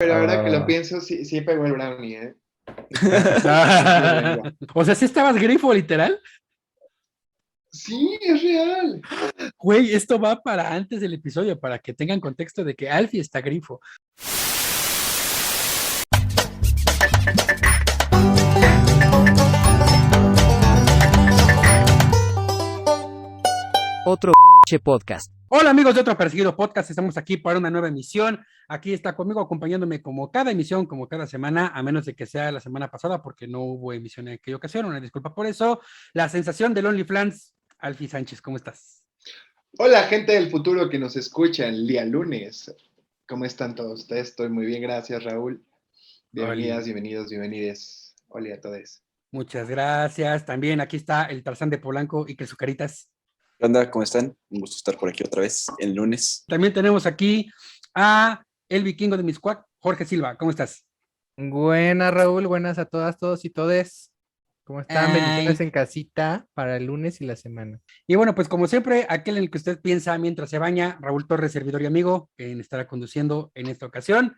Pero ahora que lo pienso, sí, sí pegó el brownie, ¿eh? Sí de lengua. O sea, ¿sí estabas grifo, literal? Sí, es real. Güey, esto va para antes del episodio, para que tengan contexto de que Alfie está grifo. Otro podcast. Hola amigos de Otro Perseguido Podcast, estamos aquí para una nueva emisión. Aquí está conmigo acompañándome como cada emisión, como cada semana, a menos de que sea la semana pasada, porque no hubo emisión en aquella ocasión, una disculpa por eso. La sensación del OnlyFans, Alfie Sánchez, ¿cómo estás? Hola, gente del futuro que nos escucha el día lunes. ¿Cómo están todos ustedes? Estoy muy bien, gracias, Raúl. Oli, Bienvenidas, bienvenidos, bienvenides. Hola a todos. muchas gracias. También aquí está el Tarzán de Polanco y que su caritas. ¿Qué onda? ¿Cómo están? Un gusto estar por aquí otra vez el lunes. También tenemos aquí a el vikingo de Miscuac, Jorge Silva, ¿cómo estás? Buenas, Raúl, buenas a todas, todos y todes. ¿Cómo están? Bendiciones Ay. en casita para el lunes y la semana. Y bueno, pues como siempre, aquel en el que usted piensa mientras se baña, Raúl Torres, servidor y amigo, quien estará conduciendo en esta ocasión.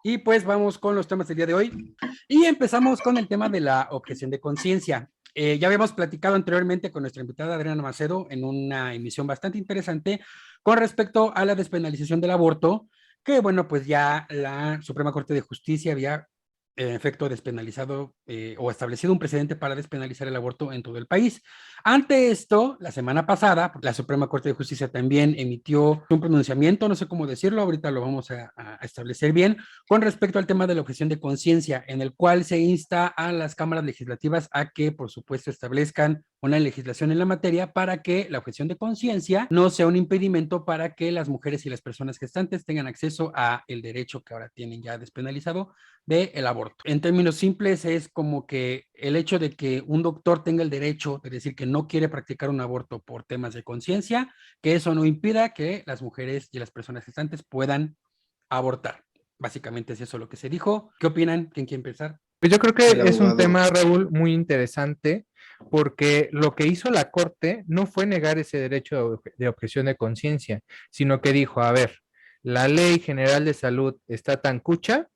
Y pues vamos con los temas del día de hoy. Y empezamos con el tema de la objeción de conciencia. Ya habíamos platicado anteriormente con nuestra invitada Adriana Macedo en una emisión bastante interesante con respecto a la despenalización del aborto, que bueno, pues ya la Suprema Corte de Justicia había en efecto despenalizado o establecido un precedente para despenalizar el aborto en todo el país. Ante esto, la semana pasada, la Suprema Corte de Justicia también emitió un pronunciamiento, no sé cómo decirlo, ahorita lo vamos a establecer bien, con respecto al tema de la objeción de conciencia, en el cual se insta a las cámaras legislativas a que, por supuesto, establezcan una legislación en la materia para que la objeción de conciencia no sea un impedimento para que las mujeres y las personas gestantes tengan acceso a el derecho que ahora tienen ya despenalizado del aborto. En términos simples, es como que el hecho de que un doctor tenga el derecho de decir que no quiere practicar un aborto por temas de conciencia, que eso no impida que las mujeres y las personas gestantes puedan abortar. Básicamente es eso lo que se dijo. ¿Qué opinan? ¿Quién quiere empezar? Pues yo creo El que es un abogado. tema, Raúl, muy interesante porque lo que hizo la Corte no fue negar ese derecho de objeción de conciencia, sino que dijo, a ver, la Ley General de Salud está tan cucha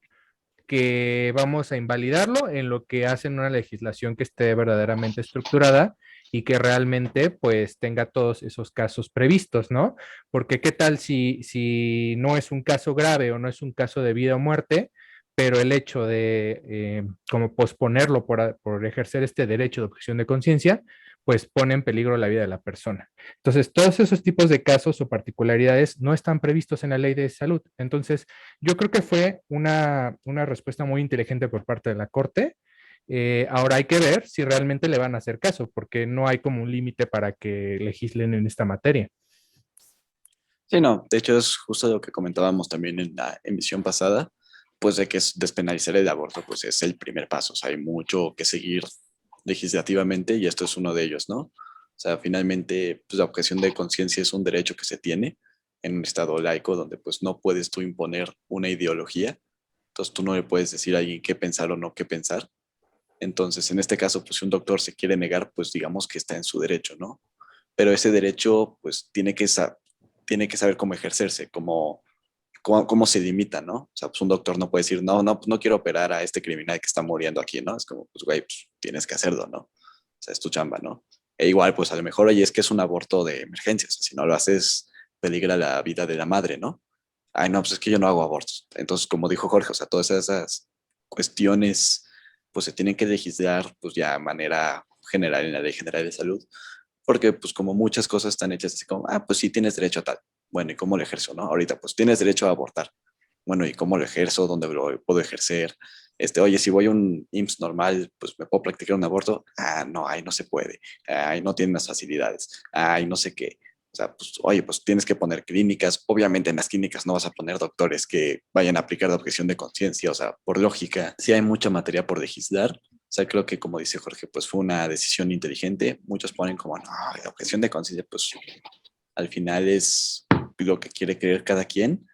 que vamos a invalidarlo en lo que hacen una legislación que esté verdaderamente estructurada y que realmente pues tenga todos esos casos previstos, ¿no? Porque qué tal si no es un caso grave o no es un caso de vida o muerte, pero el hecho de como posponerlo por ejercer este derecho de objeción de conciencia, pues pone en peligro la vida de la persona. Entonces, todos esos tipos de casos o particularidades no están previstos en la ley de salud. Entonces, yo creo que fue una respuesta muy inteligente por parte de la Corte. Ahora hay que ver si realmente le van a hacer caso, porque no hay como un límite para que legislen en esta materia. Sí, no, de hecho es justo lo que comentábamos también en la emisión pasada, pues de que despenalizar el aborto, pues es el primer paso. O sea, hay mucho que seguir legislativamente y esto es uno de ellos, ¿no? O sea, finalmente, pues la objeción de conciencia es un derecho que se tiene en un estado laico donde pues no puedes tú imponer una ideología. Entonces tú no le puedes decir a alguien qué pensar o no qué pensar. Entonces, en este caso, pues si un doctor se quiere negar, pues digamos que está en su derecho, ¿no? Pero ese derecho, pues tiene que saber cómo ejercerse, cómo se limita, ¿no? O sea, pues un doctor no puede decir, no, no, pues no quiero operar a este criminal que está muriendo aquí, ¿no? Es como, pues, güey, pues tienes que hacerlo, ¿no? O sea, es tu chamba, ¿no? E igual, pues a lo mejor ahí es que es un aborto de emergencia, o sea, si no lo haces, peligra la vida de la madre, ¿no? Ay, no, pues es que yo no hago abortos. Entonces, como dijo Jorge, o sea, todas esas cuestiones, pues se tienen que legislar, pues ya de manera general en la Ley General de Salud, porque pues como muchas cosas están hechas así como, ah, pues sí tienes derecho a tal. Bueno, ¿y cómo lo ejerzo, no? Ahorita, pues tienes derecho a abortar. Bueno, ¿y cómo lo ejerzo? ¿Dónde lo puedo ejercer? Oye, si voy a un IMSS normal, pues me puedo practicar un aborto. Ah, no, ahí no se puede. Ahí no tienen las facilidades. Ahí no sé qué. O sea, pues, oye, pues tienes que poner clínicas. Obviamente en las clínicas no vas a poner doctores que vayan a aplicar la objeción de conciencia. O sea, por lógica, sí hay mucha materia por legislar. O sea, creo que como dice Jorge, pues fue una decisión inteligente. Muchos ponen como, no, la objeción de conciencia, pues al final es lo que quiere creer cada quien.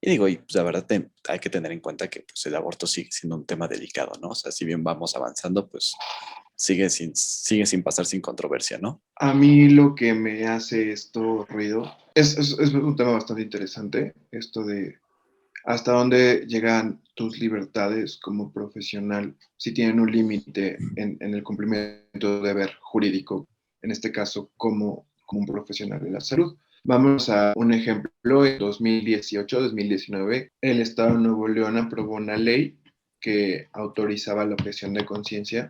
Y digo, y pues la verdad hay que tener en cuenta que pues, el aborto sigue siendo un tema delicado, ¿no? O sea, si bien vamos avanzando, pues sigue sin pasar sin controversia, ¿no? A mí lo que me hace esto ruido es un tema bastante interesante, esto de ¿Hasta dónde llegan tus libertades como profesional si tienen un límite en el cumplimiento de deber jurídico, en este caso como un profesional de la salud? Vamos a un ejemplo. En 2018-2019, el Estado de Nuevo León aprobó una ley que autorizaba la objeción de conciencia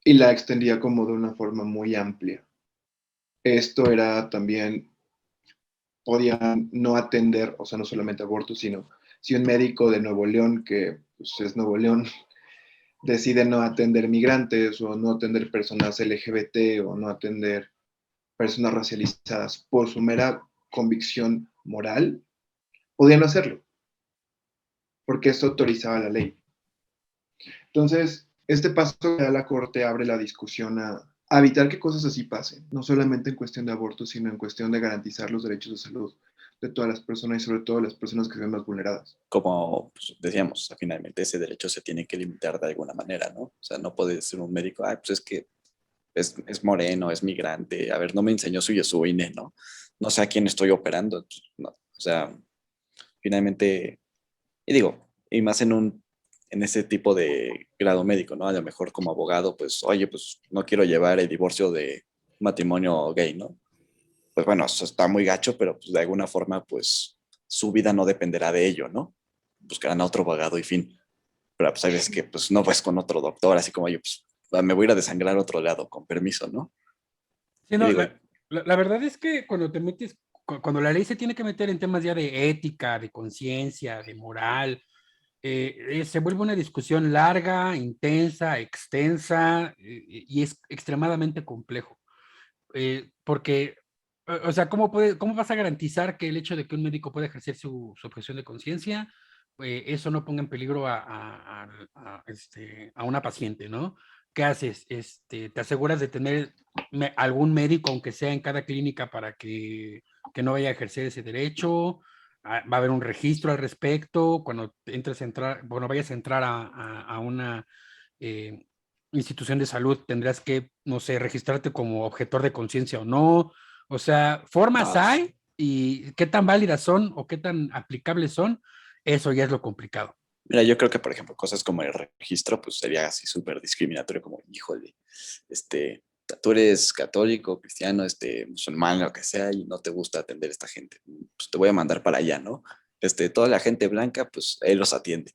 y la extendía como de una forma muy amplia. Esto era también, podían no atender, o sea, no solamente abortos, sino si un médico de Nuevo León, que pues, es Nuevo León, decide no atender migrantes o no atender personas LGBT o no atender personas racializadas por su mera convicción moral, podían hacerlo, porque esto autorizaba la ley. Entonces, este paso que da la Corte abre la discusión a evitar que cosas así pasen, no solamente en cuestión de aborto, sino en cuestión de garantizar los derechos de salud de todas las personas y sobre todo las personas que se ven más vulneradas. Como pues, decíamos, finalmente ese derecho se tiene que limitar de alguna manera, ¿no? O sea, no puede ser un médico, ay, pues es que es moreno, es migrante, a ver, no me enseñó su INE, ¿no? No sé a quién estoy operando, no. O sea, finalmente, y digo, y más en ese tipo de grado médico, ¿no? A lo mejor como abogado, pues, oye, pues no quiero llevar el divorcio de matrimonio gay, ¿no? Pues bueno, eso está muy gacho, pero pues de alguna forma, pues su vida no dependerá de ello, ¿no? Buscarán a otro abogado y fin. Pero pues hay veces que pues no vas con otro doctor, así como yo, pues me voy a ir a desangrar a otro lado, con permiso, ¿no? Sí, Y no, digo, la verdad es que cuando te metes, cuando la ley se tiene que meter en temas ya de ética, de conciencia, de moral, se vuelve una discusión larga, intensa, extensa, y es extremadamente complejo. Porque, o sea, ¿cómo vas a garantizar que el hecho de que un médico pueda ejercer su objeción de conciencia, eso no ponga en peligro a una paciente, ¿no? ¿Qué haces? ¿Te aseguras de tener algún médico, aunque sea en cada clínica, para que no vaya a ejercer ese derecho? ¿Va a haber un registro al respecto? Cuando vayas a entrar a una eh, institución de salud, tendrás que, no sé, registrarte como objetor de conciencia o no. O sea, formas no, hay y qué tan válidas son o qué tan aplicables son, eso ya es lo complicado. mira, yo creo que, por ejemplo, cosas como el registro, pues sería así súper discriminatorio, como, híjole, tú eres católico, cristiano, musulmán, lo que sea, y no te gusta atender a esta gente, pues te voy a mandar para allá, ¿no? Toda la gente blanca, pues él los atiende.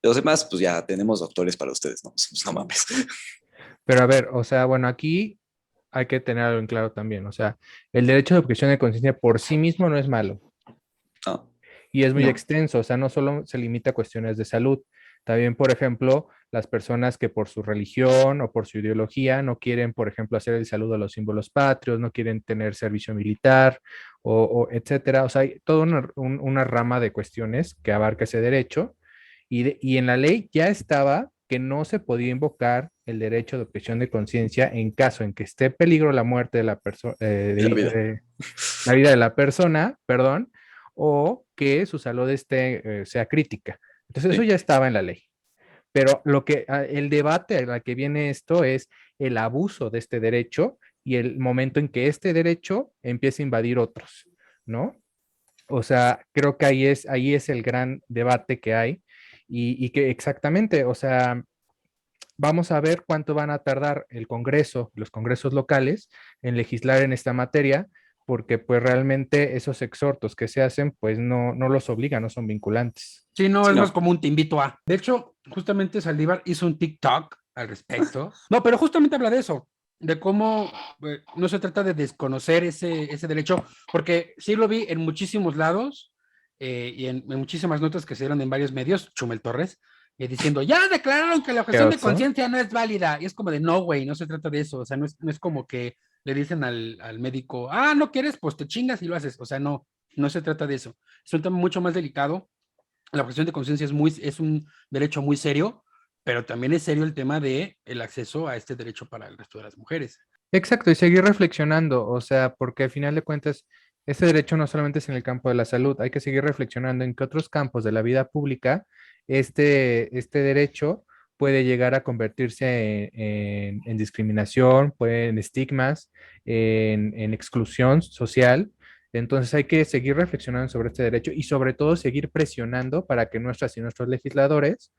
Los demás, pues ya tenemos doctores para ustedes, ¿no? Pues, no mames. Pero a ver, o sea, bueno, aquí hay que tener algo en claro también. O sea, el derecho de objeción de conciencia por sí mismo no es malo No, y es muy No, extenso. O sea, no solo se limita a cuestiones de salud. También, por ejemplo, las personas que por su religión o por su ideología no quieren, por ejemplo, hacer el saludo a los símbolos patrios, no quieren tener servicio militar o etcétera. O sea, hay toda una rama de cuestiones que abarca ese derecho y en la ley ya estaba que no se podía invocar el derecho de objeción de conciencia en caso en que esté en peligro la muerte de la persona, y la vida. la vida de la persona, perdón, o que su salud sea crítica. Entonces eso Sí. ya estaba en la ley. Pero el debate a la que viene esto es el abuso de este derecho y el momento en que este derecho empieza a invadir otros, ¿no? O sea, creo que ahí es el gran debate que hay y que exactamente, o sea, vamos a ver cuánto van a tardar el Congreso, los congresos locales en legislar en esta materia, porque pues realmente esos exhortos que se hacen, pues no los obligan, no son vinculantes. Sí, no, Sí, es más no. como un te invito a. De hecho, justamente Saldívar hizo un TikTok al respecto. No, pero justamente habla de eso, de cómo no se trata de desconocer ese derecho, porque sí lo vi en muchísimos lados y en muchísimas notas que se dieron en varios medios, Chumel Torres, diciendo, ya declararon que la ¿Qué objeción de oso? conciencia no es válida. Y es como de, no, güey, no se trata de eso. O sea, no es como que le dicen al médico, ah, no quieres, pues te chingas y lo haces. O sea, no se trata de eso. Es un tema mucho más delicado. La objeción de conciencia es un derecho muy serio, pero también es serio el tema de el acceso a este derecho para el resto de las mujeres. Exacto, y seguir reflexionando, o sea, porque al final de cuentas, este derecho no solamente es en el campo de la salud, hay que seguir reflexionando en qué otros campos de la vida pública este derecho puede llegar a convertirse en discriminación, en estigmas, en exclusión social, Entonces hay que seguir reflexionando sobre este derecho y sobre todo seguir presionando para que nuestras y nuestros legisladores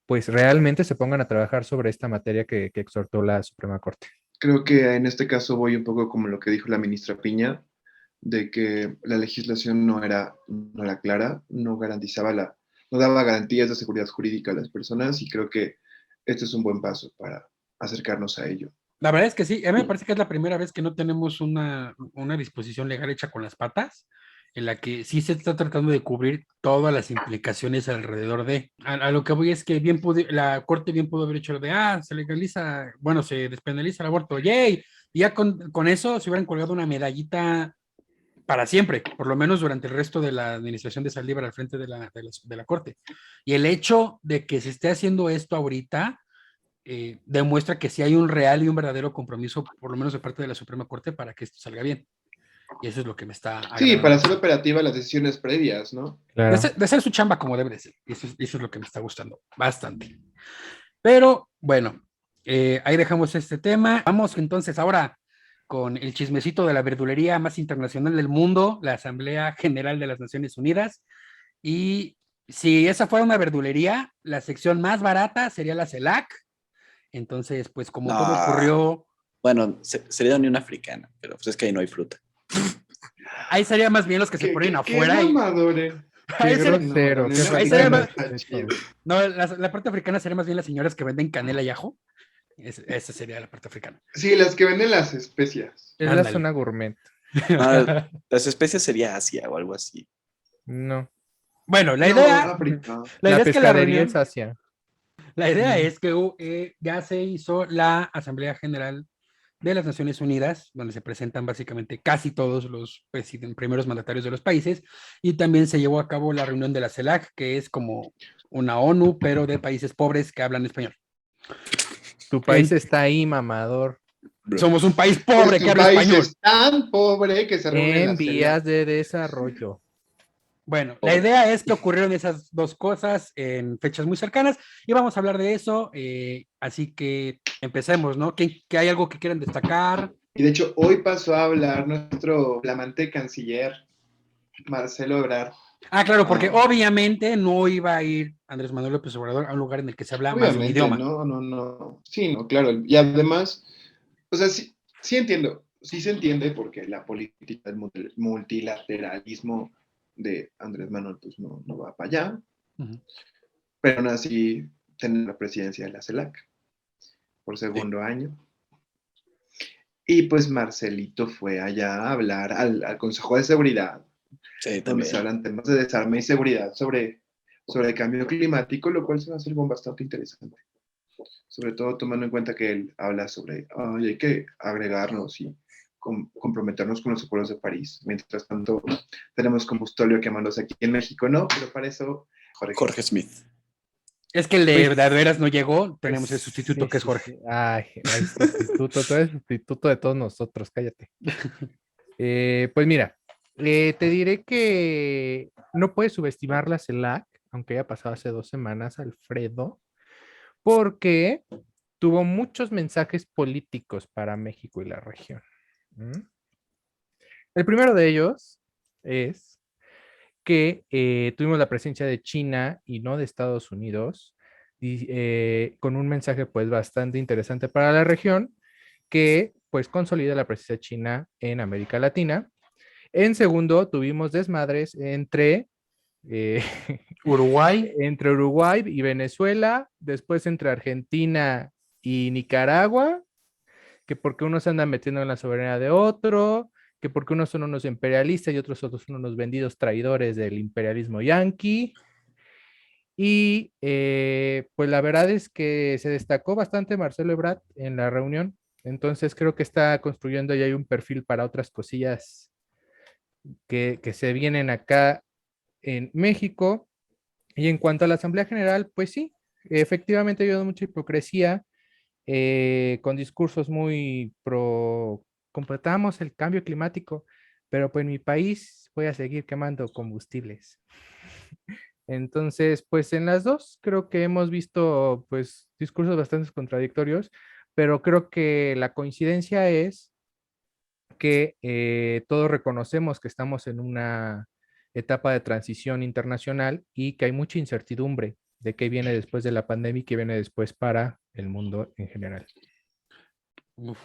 pues realmente se pongan a trabajar sobre esta materia que exhortó la Suprema Corte. Creo que en este caso voy un poco como lo que dijo la ministra Piña, de que la legislación no era clara, no garantizaba no daba garantías de seguridad jurídica a las personas, y creo que este es un buen paso para acercarnos a ello. La verdad es que sí, a mí me parece que es la primera vez que no tenemos una disposición legal hecha con las patas, en la que sí se está tratando de cubrir todas las implicaciones alrededor de. A lo que voy es que la Corte bien pudo haber hecho lo de, se legaliza, bueno, se despenaliza el aborto, ¡yay! Y ya con eso se hubieran colgado una medallita para siempre, por lo menos durante el resto de la administración de Saldívar al frente de la Corte. Y el hecho de que se esté haciendo esto ahorita demuestra que sí hay un real y un verdadero compromiso, por lo menos de parte de la Suprema Corte, para que esto salga bien. Y eso es lo que me está agradando. Sí, para hacer operativa las decisiones previas, ¿no? Claro. De hacer su chamba como debe de ser. Eso es lo que me está gustando bastante. Pero bueno, ahí dejamos este tema. Vamos entonces ahora con el chismecito de la verdulería más internacional del mundo, la Asamblea General de las Naciones Unidas. Y si esa fuera una verdulería, la sección más barata sería la CELAC. Entonces, pues como todo ocurrió... Bueno, sería la Unión Africana, pero pues es que ahí no hay fruta. Ahí serían más bien los que se ponen afuera. Qué mamadores. Qué grosero. Ahí sería más... No, la parte africana sería más bien las señoras que venden canela y ajo. Esa sería la parte africana. Sí, las que venden las especias. Es la zona gourmet. Las especies sería Asia o algo así. No. Bueno, la idea... África. La idea es que la pescadería reunión... es Asia. La idea es que ya se hizo la Asamblea General de las Naciones Unidas, donde se presentan básicamente casi todos los primeros mandatarios de los países, y también se llevó a cabo la reunión de la CELAC, que es como una ONU, pero de países pobres que hablan español. Tu país está ahí, mamador. Somos un país pobre que habla español. Es tan pobre que se reúne en vías de desarrollo. Bueno, la idea es que ocurrieron esas dos cosas en fechas muy cercanas y vamos a hablar de eso, así que empecemos, ¿no? ¿Que hay algo que quieran destacar? Y de hecho, hoy pasó a hablar nuestro flamante canciller, Marcelo Ebrard. Claro, porque obviamente no iba a ir Andrés Manuel López Obrador a un lugar en el que se habla más de un idioma. No. Sí, no, claro. Y además, o sea, sí entiendo, sí se entiende porque la política del multilateralismo de Andrés Manuel pues no va para allá, pero aún así tener la presidencia de la CELAC por segundo año. Y pues Marcelito fue allá a hablar al Consejo de Seguridad, donde se hablan temas de desarme y seguridad sobre el cambio climático, lo cual se va a hacer algo bastante interesante. Sobre todo tomando en cuenta que él habla sobre hay que agregarnos y comprometernos con los acuerdos de París. Mientras tanto, tenemos combustóleo quemándose aquí en México, ¿no? Pero para eso, Jorge Smith. Es que el de Verdaderas no llegó, tenemos el sustituto que es Jorge. Sí. Ay, el sustituto, tú eres el sustituto de todos nosotros, cállate. Pues mira, te diré que no puedes subestimar la CELAC, aunque haya pasado hace 2 semanas, Alfredo, porque tuvo muchos mensajes políticos para México y la región. El primero de ellos es que tuvimos la presencia de China y no de Estados Unidos, y, con un mensaje pues bastante interesante para la región, que pues consolida la presencia china en América Latina. En segundo, tuvimos desmadres entre Uruguay y Venezuela, después entre Argentina y Nicaragua, que porque unos se andan metiendo en la soberanía de otro, que porque unos son unos imperialistas y otros son unos vendidos traidores del imperialismo yanqui. Y pues la verdad es que se destacó bastante Marcelo Ebrard en la reunión, entonces creo que está construyendo ya un perfil para otras cosillas que se vienen acá en México. Y en cuanto a la Asamblea General, pues sí, efectivamente ha habido mucha hipocresía, con discursos muy completamos el cambio climático, pero pues en mi país voy a seguir quemando combustibles. Entonces, pues en las dos creo que hemos visto pues discursos bastante contradictorios, pero creo que la coincidencia es que todos reconocemos que estamos en una etapa de transición internacional y que hay mucha incertidumbre de qué viene después de la pandemia y qué viene después para el mundo en general. Uf.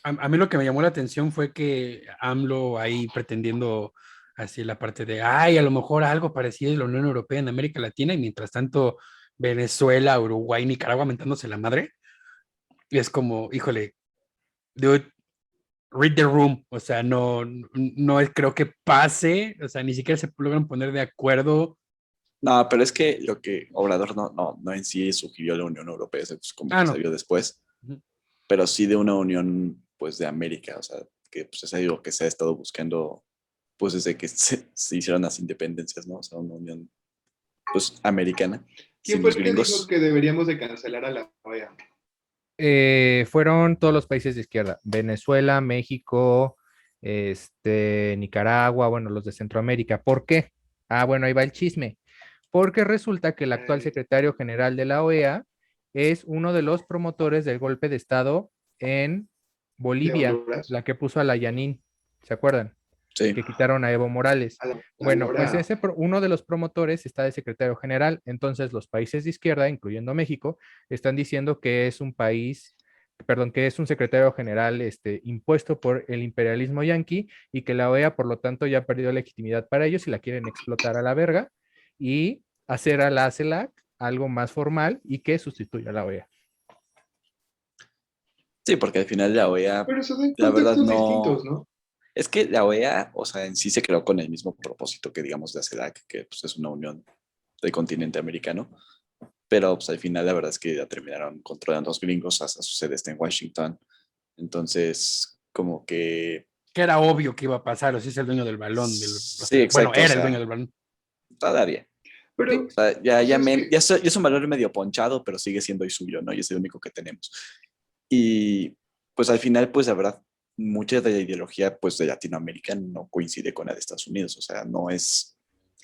A mí lo que me llamó la atención fue que AMLO ahí pretendiendo así la parte de, ay, a lo mejor algo parecido de la Unión Europea en América Latina y mientras tanto Venezuela, Uruguay, Nicaragua mentándose la madre. Y es como, híjole, dude, read the room, o sea, no creo que pase, o sea, ni siquiera se logran poner de acuerdo. No, pero es que lo que Obrador no en sí sugirió la Unión Europea, eso es como que se No. vio después, Ujú. pero sí de una unión, pues, de América, o sea, que pues es algo que se ha estado buscando, pues, desde que se hicieron las independencias, ¿no? O sea, una unión, pues, americana, ¿Quién sin fue los el que dijo gringos. que deberíamos de cancelar a la OEA? Fueron todos los países de izquierda, Venezuela, México, Nicaragua, bueno, los de Centroamérica. ¿Por qué? Ah, bueno, ahí va el chisme. Porque resulta que el actual secretario general de la OEA es uno de los promotores del golpe de Estado en ¿De Bolivia, Honduras? la que puso a la Yanin, ¿se acuerdan? Sí. Que quitaron a Evo Morales. A la Bueno, pues dictadura. uno de los promotores está de secretario general, entonces los países de izquierda, incluyendo México, están diciendo que es un país, perdón, que es un secretario general impuesto por el imperialismo yanqui y que la OEA, por lo tanto, ya ha perdido legitimidad para ellos y la quieren explotar a la verga y hacer a la CELAC algo más formal y que sustituya a la OEA. Sí, porque al final la OEA, Pero son la verdad contextos distintos, no. ¿no? Es que la OEA, o sea, en sí se creó con el mismo propósito que, digamos, de CELAC, que pues, es una unión del continente americano, pero pues al final la verdad es que ya terminaron controlando los gringos, hasta su sede está en Washington. Entonces, como que. Que era obvio que iba a pasar, o si es el dueño del balón, o Sí, sea, bueno, exacto, o era el dueño sea, del balón. todavía. Pero, O sea, ya, o sea, ya, es que, ya, ya es un valor medio ponchado, pero sigue siendo el suyo, ¿no? Y es el único que tenemos. Y pues al final, pues la verdad, mucha de la ideología pues de Latinoamérica no coincide con la de Estados Unidos, o sea, no es,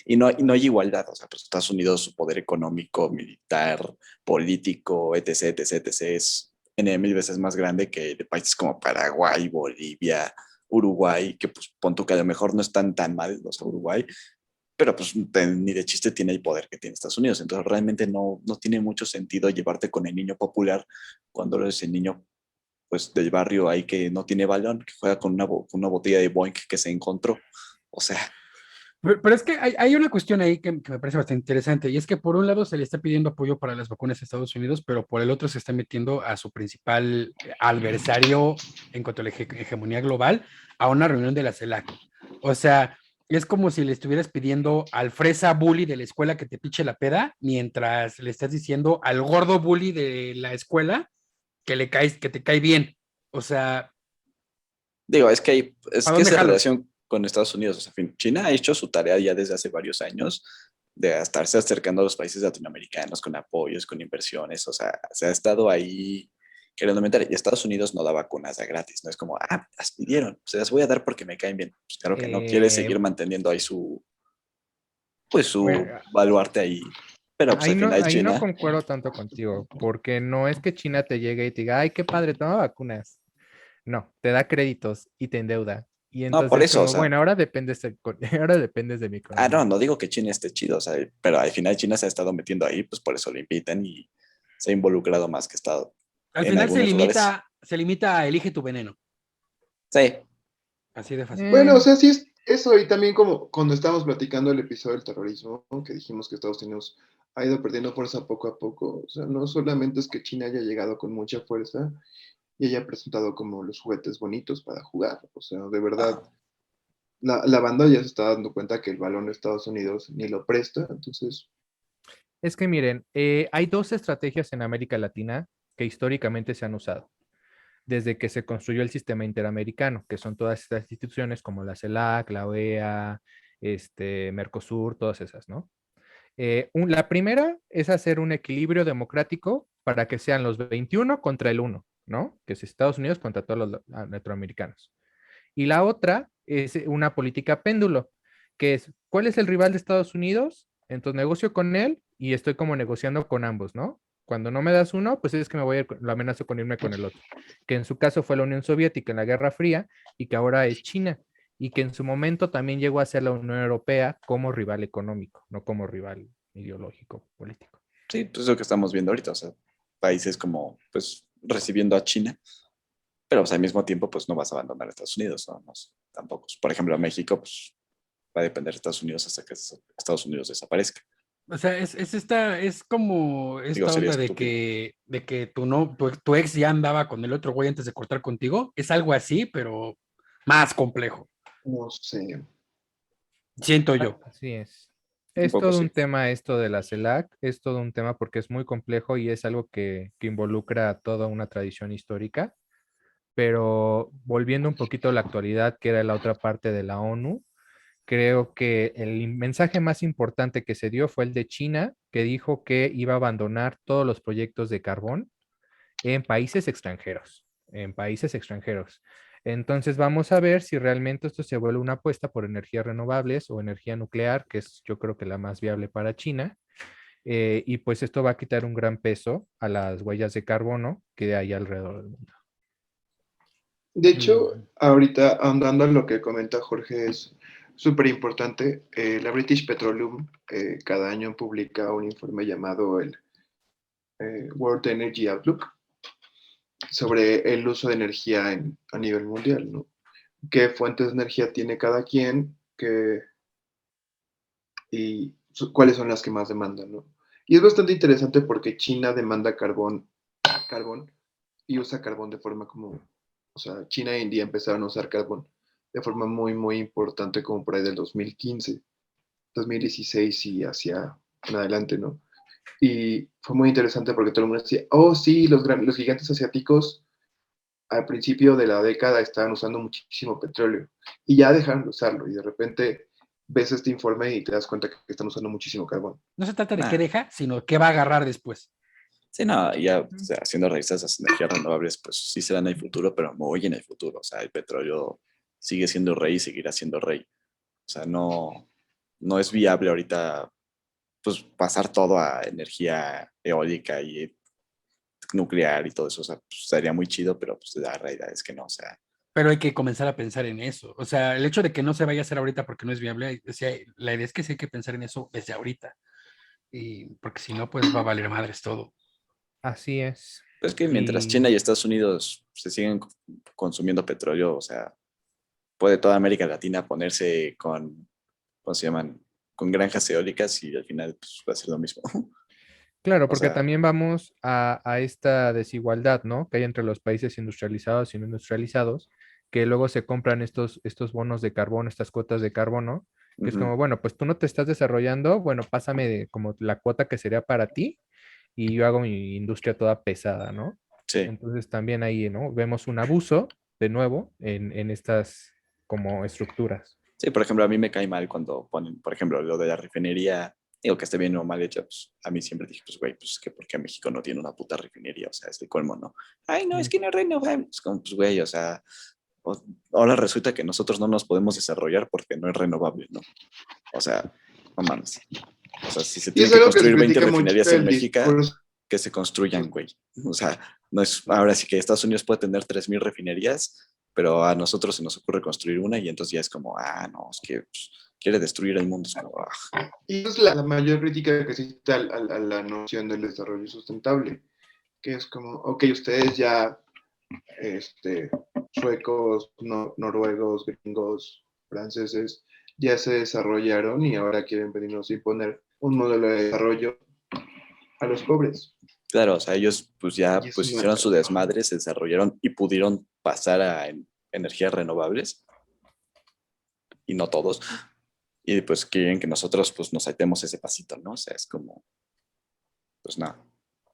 y no hay igualdad, o sea, pues Estados Unidos, su poder económico, militar, político, etc., etc., etc., es N mil veces más grande que de países como Paraguay, Bolivia, Uruguay, que pues pon tú que a lo mejor no están tan mal los Uruguay, pero pues ni de chiste tiene el poder que tiene Estados Unidos. Entonces realmente no tiene mucho sentido llevarte con el niño popular cuando eres el niño pues del barrio ahí que no tiene balón, que juega con una botella de Boink que se encontró. O sea, Pero es que hay una cuestión ahí que me parece bastante interesante, y es que por un lado se le está pidiendo apoyo para las vacunas a Estados Unidos, pero por el otro se está metiendo a su principal adversario en cuanto a la hegemonía global a una reunión de la CELAC. O sea, es como si le estuvieras pidiendo al fresa bully de la escuela que te piche la peda, mientras le estás diciendo al gordo bully de la escuela que te cae bien. O sea, digo, es ¿a que dónde esa jalas? relación con Estados Unidos, o sea, China ha hecho su tarea ya desde hace varios años de estarse acercando a los países latinoamericanos con apoyos, con inversiones, o sea, se ha estado ahí queriendo aumentar. Y Estados Unidos no da vacunas de gratis, no es como, las pidieron, se las voy a dar porque me caen bien. Pues claro que no, quiere Eh, seguir manteniendo ahí su bueno, baluarte ahí. Pero pues al final ahí no China. concuerdo tanto contigo, porque no es que China te llegue y te diga, ay, qué padre, toma vacunas. No, te da créditos y te endeuda. Y No, por entonces eso, o como, sea, bueno, ahora dependes ahora dependes de mi economía. no digo que China esté chido, o sea, pero al final China se ha estado metiendo ahí, pues por eso lo invitan y se ha involucrado más que estado Al en final algunos lugares. se limita a elige tu veneno. Sí, Así de fácil. bueno, o Eh, sea, sí es eso, y también como cuando estábamos platicando el episodio del terrorismo, ¿no? Que dijimos que Estados Unidos ha ido perdiendo fuerza poco a poco, o sea, no solamente es que China haya llegado con mucha fuerza y haya presentado como los juguetes bonitos para jugar, o sea, de verdad, ajá. la banda ya se está dando cuenta que el balón de Estados Unidos ni lo presta, entonces, es que miren, hay dos estrategias en América Latina que históricamente se han usado desde que se construyó el sistema interamericano, que son todas estas instituciones como la CELAC, la OEA, Mercosur, todas esas, ¿no? La primera es hacer un equilibrio democrático para que sean los 21 contra el uno, ¿no? Que es Estados Unidos contra todos los latinoamericanos. Y la otra es una política péndulo, que es, ¿cuál es el rival de Estados Unidos? Entonces negocio con él y estoy como negociando con ambos, ¿no? Cuando no me das uno, pues es que me voy a ir, lo amenazo con irme con el otro. Que en su caso fue la Unión Soviética en la Guerra Fría y que ahora es China. Y que en su momento también llegó a ser la Unión Europea como rival económico, no como rival ideológico, político. Sí, pues es lo que estamos viendo ahorita, o sea, países como, pues, recibiendo a China, pero pues, al mismo tiempo, pues, no vas a abandonar a Estados Unidos, ¿no? Tampoco. Por ejemplo, México, pues, va a depender de Estados Unidos hasta que Estados Unidos desaparezca. O sea, es como Digo, esta sería onda estúpido. de que tu ex ya andaba con el otro güey antes de cortar contigo. Es algo así, pero más complejo, No sé. siento yo. Así es. Un Es poco todo sí. un tema esto de la CELAC, es todo un tema porque es muy complejo y es algo que involucra toda una tradición histórica. Pero volviendo un poquito a la actualidad, que era la otra parte de la ONU, creo que el mensaje más importante que se dio fue el de China, que dijo que iba a abandonar todos los proyectos de carbón en países extranjeros, en países extranjeros. Entonces vamos a ver si realmente esto se vuelve una apuesta por energías renovables o energía nuclear, que es yo creo que la más viable para China. Y pues esto va a quitar un gran peso a las huellas de carbono que hay alrededor del mundo. De hecho, ahorita andando en lo que comenta Jorge es súper importante. La British Petroleum cada año publica un informe llamado el World Energy Outlook sobre el uso de energía a nivel mundial, ¿no? Qué fuentes de energía tiene cada quien y cuáles son las que más demandan, ¿no? Y es bastante interesante porque China demanda carbón y usa carbón de forma como, o sea, China e India empezaron a usar carbón de forma muy, muy importante como por ahí del 2015, 2016 y hacia en adelante, ¿no? Y fue muy interesante porque todo el mundo decía, oh sí, los gigantes asiáticos al principio de la década estaban usando muchísimo petróleo y ya dejaron de usarlo y de repente ves este informe y te das cuenta que están usando muchísimo carbón. No se trata de qué Nah, deja, sino qué va a agarrar después. sí, no, ya o sea, haciendo revistas las energías renovables, pues sí serán en el futuro, pero muy en el futuro. O sea, el petróleo sigue siendo rey y seguirá siendo rey. O sea, no es viable ahorita, pues, pasar todo a energía eólica y nuclear y todo eso. O sea, pues, sería muy chido, pero pues la realidad es que no. O sea, Pero hay que comenzar a pensar en eso. O sea, el hecho de que no se vaya a hacer ahorita porque no es viable, o sea, la idea es que sí hay que pensar en eso desde ahorita. Y porque si no, pues va a valer madres todo. Así es. pues que mientras Y China y Estados Unidos se siguen consumiendo petróleo, o sea, puede toda América Latina ponerse con, ¿cómo se llaman? Con granjas eólicas y al final pues, va a ser lo mismo. claro, O porque sea, también vamos a esta desigualdad, ¿no? Que hay entre los países industrializados y no industrializados, que luego se compran estos bonos de carbono, estas cuotas de carbono, que es ujú, como, bueno, pues tú no te estás desarrollando, bueno, pásame como la cuota que sería para ti y yo hago mi industria toda pesada, ¿no? sí. Entonces también ahí, ¿no? Vemos un abuso, de nuevo, en estas como estructuras. Sí, por ejemplo, a mí me cae mal cuando ponen, por ejemplo, lo de la refinería, digo que esté bien o mal hecha, pues a mí siempre dije, pues güey, pues que porque México no tiene una puta refinería, o sea, es de colmo, ¿no? Ay, no, es que no es renovable. Es como, pues güey, o sea, ahora resulta que nosotros no nos podemos desarrollar porque no es renovable, ¿no? O sea, no mames. O sea, si se Y tienen es que algo que se construir 20 critica mucho refinerías en el México, discurso. que se construyan, güey. O sea, no es, ahora sí que Estados Unidos puede tener 3,000 refinerías, pero a nosotros se nos ocurre construir una y entonces ya es como, no, es que pues, quiere destruir el mundo. Es como, Y esa es la mayor crítica que existe a la noción del desarrollo sustentable, que es como, ok, ustedes ya, suecos, noruegos, gringos, franceses, ya se desarrollaron y ahora quieren venirnos a imponer un modelo de desarrollo a los pobres. claro, o sea, ellos pues ya Y eso pues no hicieron está su desmadre, se desarrollaron y pudieron pasar a energías renovables y no todos. Y pues quieren que nosotros pues nos saltemos ese pasito, ¿no? O sea, es como, pues nada.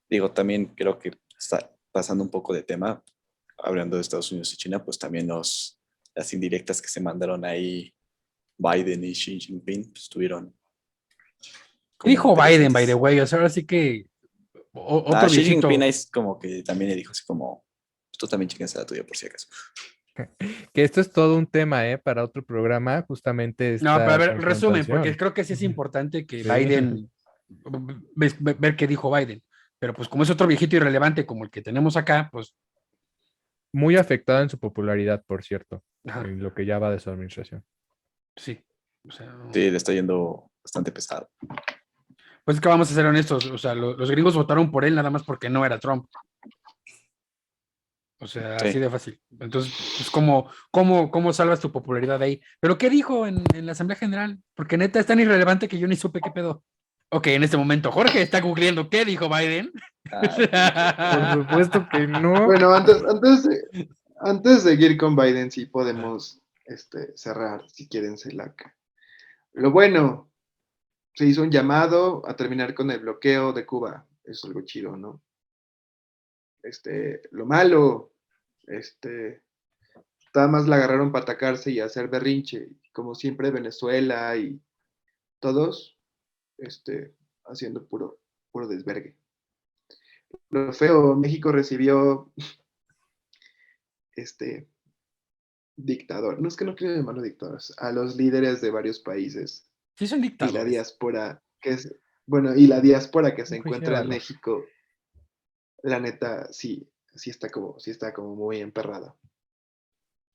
Digo, también creo que está pasando un poco de tema, hablando de Estados Unidos y China, pues también las indirectas que se mandaron ahí Biden y Xi Jinping pues, estuvieron ¿Qué como dijo Biden, by the interesantes. way? O sea, ahora sí que otro Xi Jinping viejito. es como que también le dijo así como, tú también chéquense la tuya por si acaso. Que esto es todo un tema, ¿eh? Para otro programa, justamente No, pero a esta ver, resumen, porque confrontación. creo que sí es importante que Sí. Biden, ver qué dijo Biden. Pero pues como es otro viejito irrelevante como el que tenemos acá, pues... Muy afectada en su popularidad, por cierto, Ajá, en lo que ya va de su administración. sí. O sea, Sí, le está yendo bastante pesado. pues es que vamos a ser honestos, o sea, los gringos votaron por él nada más porque no era Trump. O sea, así Sí. de fácil. Entonces, pues, ¿cómo salvas tu popularidad de ahí? ¿Pero qué dijo en la Asamblea General? Porque neta es tan irrelevante que yo ni supe qué pedo. Ok, en este momento Jorge está googleando qué dijo Biden. Por supuesto que no. Bueno, antes de seguir con Biden, sí podemos cerrar, si quieren, CELAC. Lo bueno, se hizo un llamado a terminar con el bloqueo de Cuba. Es algo chido, ¿no? Lo malo, nada más la agarraron para atacarse y hacer berrinche. Como siempre, Venezuela y todos, haciendo puro desvergue. Lo feo, México recibió dictador, no es que no quiero llamarlo dictadores, a los líderes de varios países Sí son y la dictadores. diáspora y la diáspora que se Un juicio de encuentra en valor. México, la neta, sí está como muy emperrada.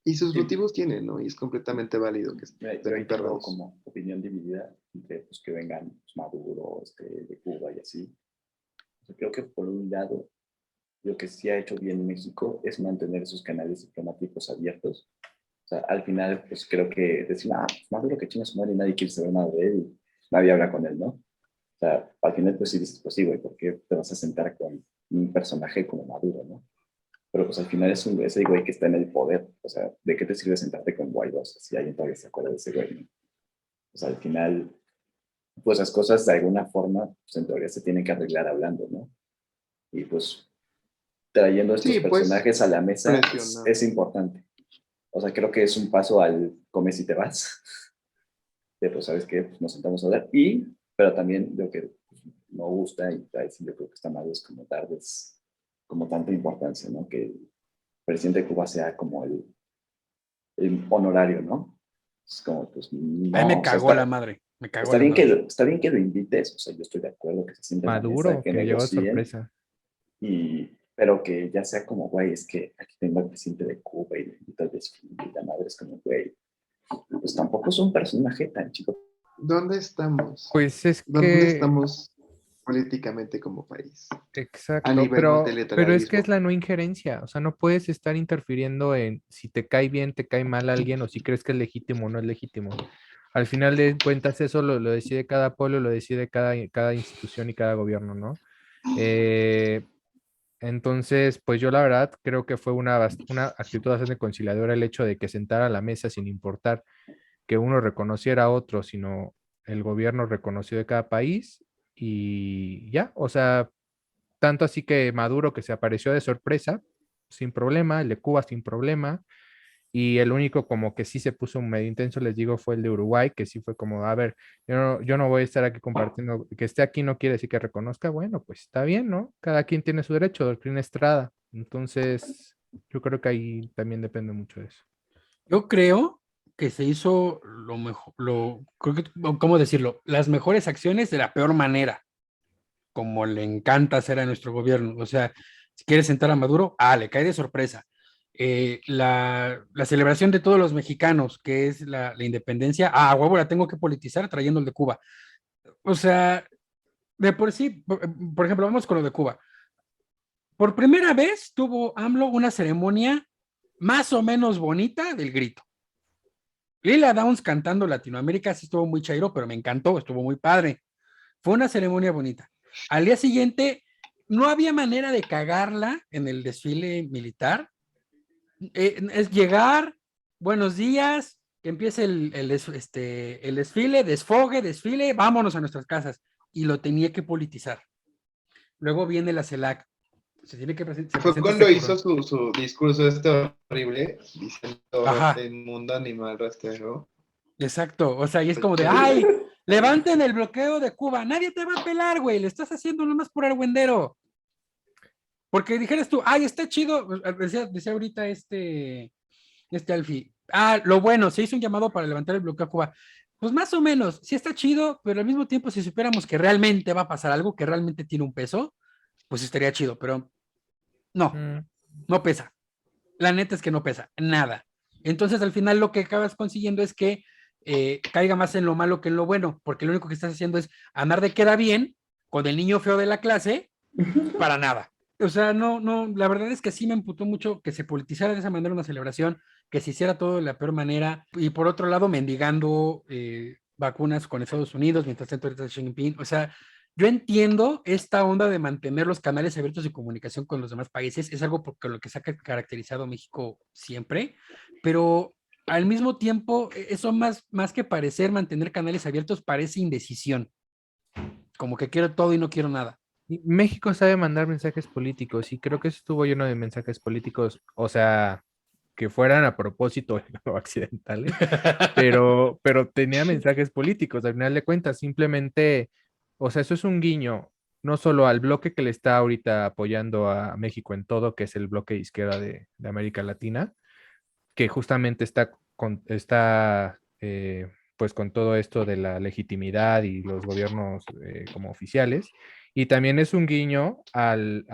Y sus Sí. motivos tienen, ¿no? Y es completamente válido que Mira, estén yo ahí tengo emperrados. como opinión dividida entre pues, que vengan pues, Maduro, de Cuba y así. Yo creo que por un lado, lo que sí ha hecho bien México es mantener esos canales diplomáticos abiertos. O sea, al final, pues creo que decir, pues Maduro que chinga su madre y nadie quiere saber nada de él, y pues, nadie habla con él, ¿no? O sea, al final, pues sí dices, pues sí, güey, ¿por qué te vas a sentar con un personaje como Maduro, no? Pero pues al final es ese güey que está en el poder. O sea, ¿de qué te sirve sentarte con Guaidó si alguien todavía se acuerda de ese güey, ¿no? O sea, al final, pues las cosas de alguna forma, pues en teoría se tienen que arreglar hablando, ¿no? Y pues trayendo estos Sí, pues, personajes a la mesa presionando. es importante. O sea, creo que es un paso al come si te vas. De pues, ¿sabes qué? Pues nos sentamos a hablar. Pero también lo que pues, no gusta y yo creo que está mal es como darles como tanta importancia, ¿no? Que el presidente de Cuba sea como el honorario, ¿no? Es como, pues, no. Ahí me O sea, cagó la madre. Me cagó está la bien madre. está bien que lo invites, o sea, yo estoy de acuerdo que se sienten en la mesa, Maduro, que que llegó de negocien, sorpresa. pero que ya sea como, güey, es que aquí tengo al presidente de Cuba y le invito al desfile y la madre es como, güey, pues tampoco es un personaje tan chico. ¿Dónde estamos? Pues es ¿Dónde que, estamos políticamente como país? A exacto, nivel pero es que multilateralismo. es la no injerencia, o sea, no puedes estar interfiriendo en si te cae bien, te cae mal alguien o si crees que es legítimo o no es legítimo. Al final de cuentas eso lo decide cada pueblo, lo decide cada institución y cada gobierno, ¿no? Entonces, pues yo la verdad creo que fue una actitud bastante conciliadora el hecho de que sentara a la mesa sin importar que uno reconociera a otro, sino el gobierno reconoció de cada país y ya, o sea, tanto así que Maduro que se apareció de sorpresa, sin problema, el de Cuba sin problema, y el único como que sí se puso medio intenso, les digo, fue el de Uruguay, que sí fue como, a ver, yo no voy a estar aquí compartiendo, que esté aquí no quiere decir que reconozca, bueno, pues está bien, ¿no? Cada quien tiene su derecho, doctrina Estrada. Entonces, yo creo que ahí también depende mucho de eso. Yo creo que se hizo lo mejor, creo que, ¿cómo decirlo? Las mejores acciones de la peor manera, como le encanta hacer a nuestro gobierno. O sea, si quieres sentar a Maduro, le cae de sorpresa. La celebración de todos los mexicanos, que es la independencia, a huevo la tengo que politizar trayendo el de Cuba. O sea, de por sí, por ejemplo, vamos con lo de Cuba. Por primera vez tuvo AMLO una ceremonia más o menos bonita del grito. Lila Downs cantando Latinoamérica sí estuvo muy chairo, pero me encantó, estuvo muy padre. Fue una ceremonia bonita. Al día siguiente, no había manera de cagarla en el desfile militar. Es llegar, buenos días, que empiece el desfile, desfile, vámonos a nuestras casas. Y lo tenía que politizar. Luego viene la CELAC. Se tiene que se Fue presenta cuando este hizo su discurso horrible, diciendo Ajá, el mundo animal rastrero. exacto. O sea, y es como de, ay, levanten el bloqueo de Cuba. Nadie te va a pelar, güey. Le estás haciendo nomás por argüendero. Porque dijeras tú, ay, está chido. Decía ahorita Alfie. Lo bueno, se hizo un llamado para levantar el bloqueo a Cuba. Pues más o menos, sí está chido, pero al mismo tiempo, si supiéramos que realmente va a pasar algo, que realmente tiene un peso, pues estaría chido, pero no, Mm, no pesa. La neta es que no pesa, nada. Entonces, al final lo que acabas consiguiendo es que caiga más en lo malo que en lo bueno, porque lo único que estás haciendo es andar de queda bien con el niño feo de la clase para nada. O sea, no, la verdad es que sí me emputó mucho que se politizara de esa manera una celebración, que se hiciera todo de la peor manera, y por otro lado, mendigando vacunas con Estados Unidos, mientras tanto ahorita Xi Jinping. O sea, yo entiendo esta onda de mantener los canales abiertos de comunicación con los demás países, es algo por lo que se ha caracterizado México siempre, pero al mismo tiempo, eso más que parecer mantener canales abiertos, parece indecisión, como que quiero todo y no quiero nada. y México sabe mandar mensajes políticos y creo que eso estuvo lleno de mensajes políticos, o sea, que fueran a propósito o accidentales, pero tenía mensajes políticos, al final de cuentas, simplemente, o sea, eso es un guiño, no solo al bloque que le está ahorita apoyando a México en todo, que es el bloque de izquierda de América Latina, que justamente está pues con todo esto de la legitimidad y los gobiernos como oficiales. Y también es un guiño al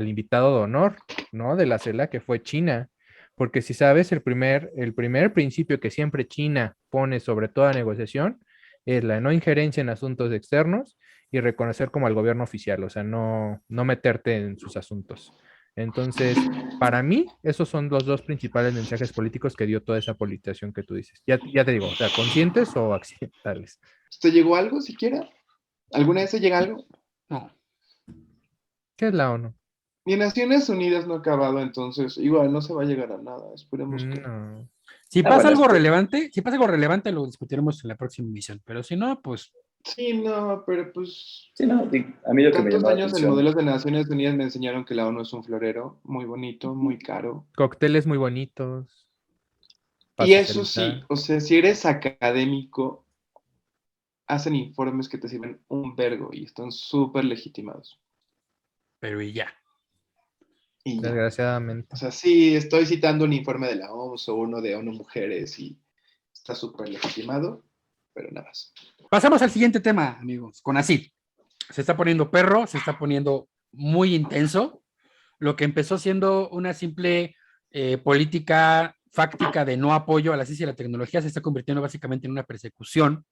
invitado de honor, ¿no? De la CELAC, que fue China. Porque si sabes, el primer principio que siempre China pone sobre toda negociación es la no injerencia en asuntos externos y reconocer como al gobierno oficial, o sea, no meterte en sus asuntos. Entonces, para mí, esos son los dos principales mensajes políticos que dio toda esa politización que tú dices. Ya te digo, o sea, conscientes o accidentales. ¿Te llegó algo siquiera? ¿Alguna vez te llega algo? No. ¿Qué es la ONU? Ni Naciones Unidas no ha acabado, entonces igual no se va a llegar a nada. Esperemos que. No. Si Ah, pasa bueno, algo relevante, si pasa algo relevante, lo discutiremos en la próxima emisión. Pero si no, pues Sí, no, pero pues sí, no, a mí lo que me tantos llamó la años en atención, modelos de Naciones Unidas me enseñaron que la ONU es un florero muy bonito, muy caro. Cócteles muy bonitos para Y eso sí, socializar. o sea, si eres académico, hacen informes que te sirven un vergo y están súper legitimados. pero y ya. Y ya. O Desgraciadamente. sea, sí, estoy citando un informe de la OMS o uno de ONU Mujeres y está súper legitimado, pero nada más. Pasamos al siguiente tema, amigos, con ACID. Se está poniendo perro, se está poniendo muy intenso. Lo que empezó siendo una simple política fáctica de no apoyo a la ciencia y la tecnología se está convirtiendo básicamente en una persecución,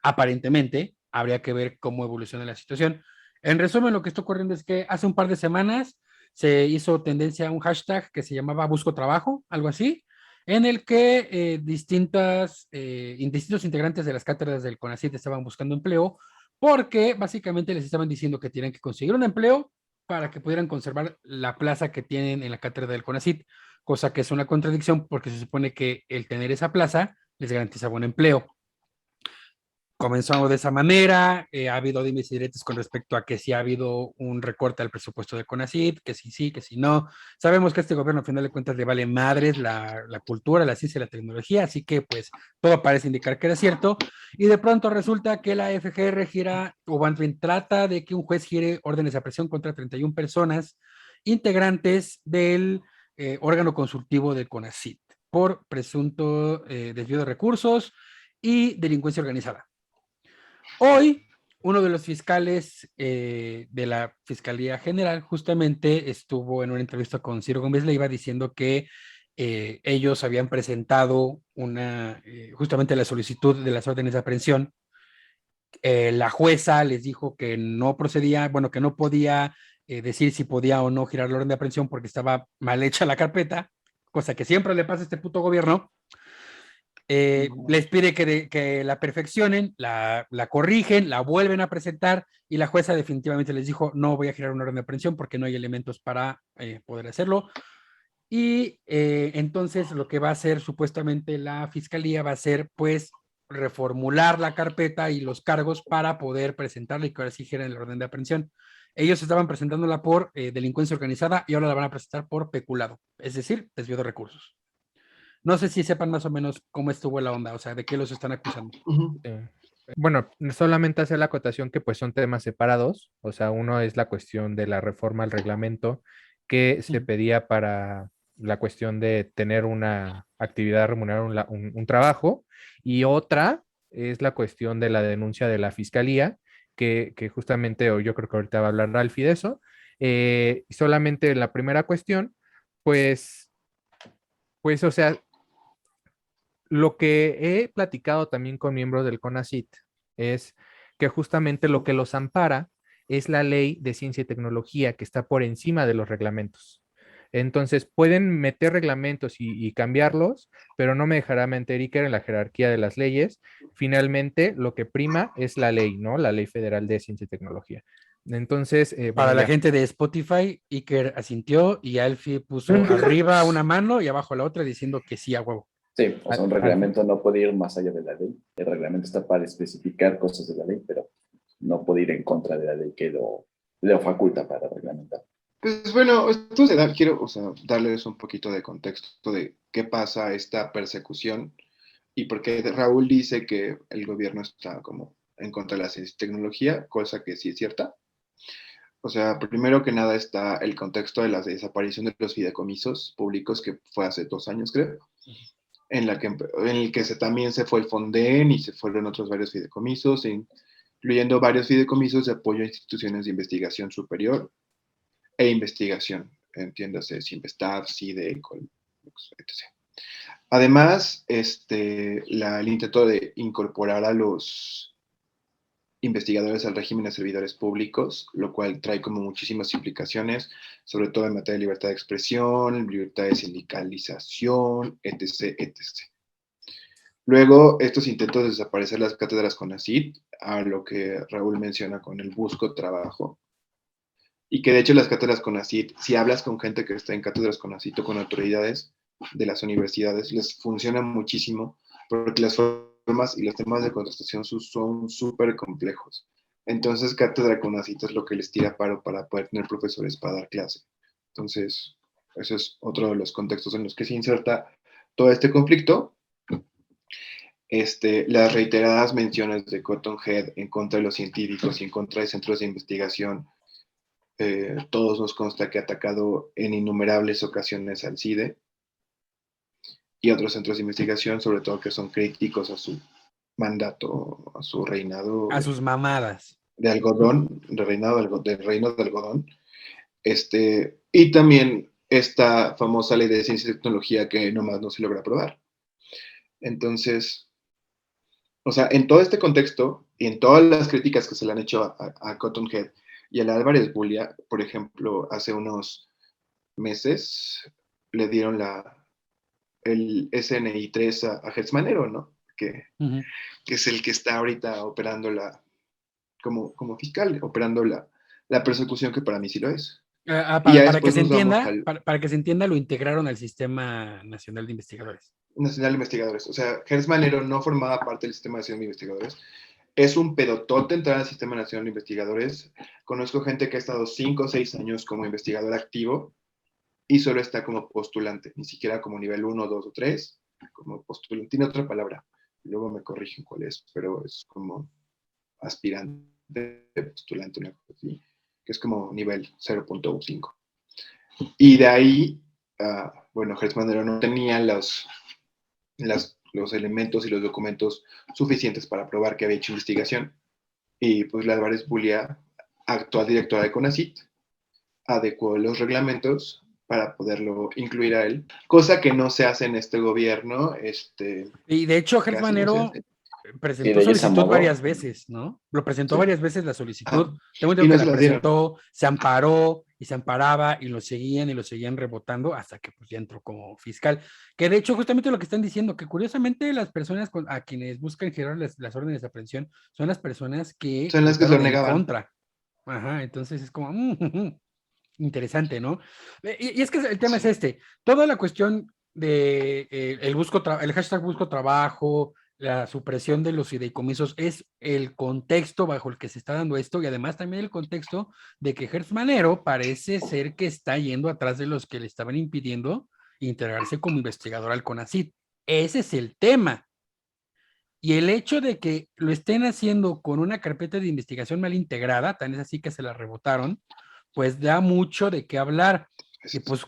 aparentemente. Habría que ver cómo evoluciona la situación. En resumen, lo que está ocurriendo es que hace un par de semanas se hizo tendencia a un hashtag que se llamaba Busco Trabajo, algo así, en el que distintos integrantes de las cátedras del CONACYT estaban buscando empleo porque básicamente les estaban diciendo que tienen que conseguir un empleo para que pudieran conservar la plaza que tienen en la cátedra del CONACYT, cosa que es una contradicción porque se supone que el tener esa plaza les garantiza buen empleo. Comenzó de esa manera, ha habido dimes y diretes con respecto a que si ha habido un recorte al presupuesto de CONACYT, que sí, que si no. Sabemos que a este gobierno, a final de cuentas, le vale madres la cultura, la ciencia y la tecnología, así que pues todo parece indicar que era cierto. Y de pronto resulta que la FGR gira, o más bien trata de que un juez gire órdenes de aprehensión contra 31 personas integrantes del órgano consultivo del CONACYT por presunto desvío de recursos y delincuencia organizada. Hoy, uno de los fiscales de la Fiscalía General justamente estuvo en una entrevista con Ciro Gómez Leiva diciendo que ellos habían presentado justamente la solicitud de las órdenes de aprehensión. La jueza les dijo que no procedía, bueno, que no podía decir si podía o no girar la orden de aprehensión porque estaba mal hecha la carpeta, cosa que siempre le pasa a este puto gobierno. Les pide que la perfeccionen, la corrigen, la vuelven a presentar y la jueza definitivamente les dijo no voy a girar una orden de aprehensión porque no hay elementos para poder hacerlo. Y entonces lo que va a hacer supuestamente la fiscalía va a ser pues reformular la carpeta y los cargos para poder presentarla y que ahora sí giren la orden de aprehensión. Ellos estaban presentándola por delincuencia organizada y ahora la van a presentar por peculado, es decir, desvío de recursos. No sé si sepan más o menos cómo estuvo la onda, o sea, de qué los están acusando. Ujú. Bueno, solamente hacer la acotación que pues son temas separados, o sea, uno es la cuestión de la reforma al reglamento que se pedía para la cuestión de tener una actividad remunerada, un trabajo, y otra es la cuestión de la denuncia de la fiscalía, que justamente, o yo creo que ahorita va a hablar Ralphie de eso, Solamente la primera cuestión, pues, o sea, lo que he platicado también con miembros del CONACYT es que justamente lo que los ampara es la ley de ciencia y tecnología que está por encima de los reglamentos. Entonces, pueden meter reglamentos y cambiarlos, pero no me dejará mentir Iker en la jerarquía de las leyes. Finalmente, lo que prima es la ley, ¿no? La Ley Federal de Ciencia y Tecnología. Entonces, Para bueno, la ya. gente de Spotify, Iker asintió y Alfie puso arriba una mano y abajo la otra diciendo que sí a huevo. Sí, o sea, un Al- reglamento no puede ir más allá de la ley. El reglamento está para especificar cosas de la ley, pero no puede ir en contra de la ley que lo faculta para reglamentar. Pues bueno, esto quiero, o sea, darles un poquito de contexto de qué pasa esta persecución y por qué Raúl dice que el gobierno está como en contra de la ciencia y tecnología, cosa que sí es cierta. O sea, primero que nada está el contexto de la desaparición de los fideicomisos públicos, que fue hace 2 años, creo, en el que también se fue el Fonden y se fueron otros varios fideicomisos, incluyendo varios fideicomisos de apoyo a instituciones de investigación superior e investigación, entiéndase, Sinvestav, CIDE, etc. Además, el intento de incorporar a los investigadores al régimen de servidores públicos, lo cual trae como muchísimas implicaciones, sobre todo en materia de libertad de expresión, libertad de sindicalización, etc., etc. Luego, estos intentos de desaparecer las cátedras CONACYT, a lo que Raúl menciona con el busco trabajo, y que de hecho las cátedras CONACYT, si hablas con gente que está en cátedras CONACYT o con autoridades de las universidades, les funciona muchísimo porque las formas y los temas de contratación son súper complejos. Entonces, cátedra CONACYT es lo que les tira paro para poder tener profesores para dar clase. Entonces, ese es otro de los contextos en los que se inserta todo este conflicto. Las reiteradas menciones de Cotton Head en contra de los científicos y en contra de centros de investigación, todos nos consta que ha atacado en innumerables ocasiones al CIDE y otros centros de investigación, sobre todo que son críticos a su mandato, a su reinado A sus mamadas. de algodón, del reino de algodón. Y también esta famosa ley de ciencia y tecnología que nomás no se logra aprobar. Entonces, o sea, en todo este contexto y en todas las críticas que se le han hecho a Cotton Head y a la Álvarez Bulia, por ejemplo, hace unos meses le dieron el SNI 3 a Hertz Manero, ¿no? Que es el que está ahorita operando como fiscal, operando la persecución que para mí sí lo es. Y ya Para que después se nos vamos entienda, al para que se entienda, lo integraron al Sistema Nacional de Investigadores. Nacional de Investigadores. O sea, Hertz Manero no formaba parte del Sistema Nacional de Investigadores. Es un pedotote entrar al Sistema Nacional de Investigadores. Conozco gente que ha estado 5 o 6 años como investigador activo y solo está como postulante, ni siquiera como nivel 1, 2 o 3, como postulante. Tiene otra palabra, luego me corrigen cuál es, pero es como aspirante, postulante, una cosa así, que es como nivel 0.5. Y de ahí, bueno, Hertz Manero no tenía los elementos y los documentos suficientes para probar que había hecho investigación. Y pues la Álvarez Bulia, actual directora de CONACYT, adecuó los reglamentos para poderlo incluir a él, cosa que no se hace en este gobierno. Y de hecho, Hertz Casi no se Manero hace. presentó de ella se solicitud amoló. varias veces, ¿no? Lo presentó Sí. varias veces la solicitud. Tengo Y entendido no que se la las dieron. presentó, se amparó y se amparaba y lo seguían rebotando hasta que pues ya entró como fiscal. Que de hecho, justamente lo que están diciendo, que curiosamente las personas a quienes buscan girar las órdenes de aprehensión son las personas que Son las que se lo votaron en negaban. contra. Ajá, entonces es como interesante, ¿no? Y es que el tema es Sí. toda la cuestión de el hashtag busco trabajo, la supresión de los fideicomisos es el contexto bajo el que se está dando esto y además también el contexto de que Hertz Manero parece ser que está yendo atrás de los que le estaban impidiendo integrarse como investigador al CONACYT. Ese es el tema. Y el hecho de que lo estén haciendo con una carpeta de investigación mal integrada, tan es así que se la rebotaron, pues da mucho de qué hablar. Y pues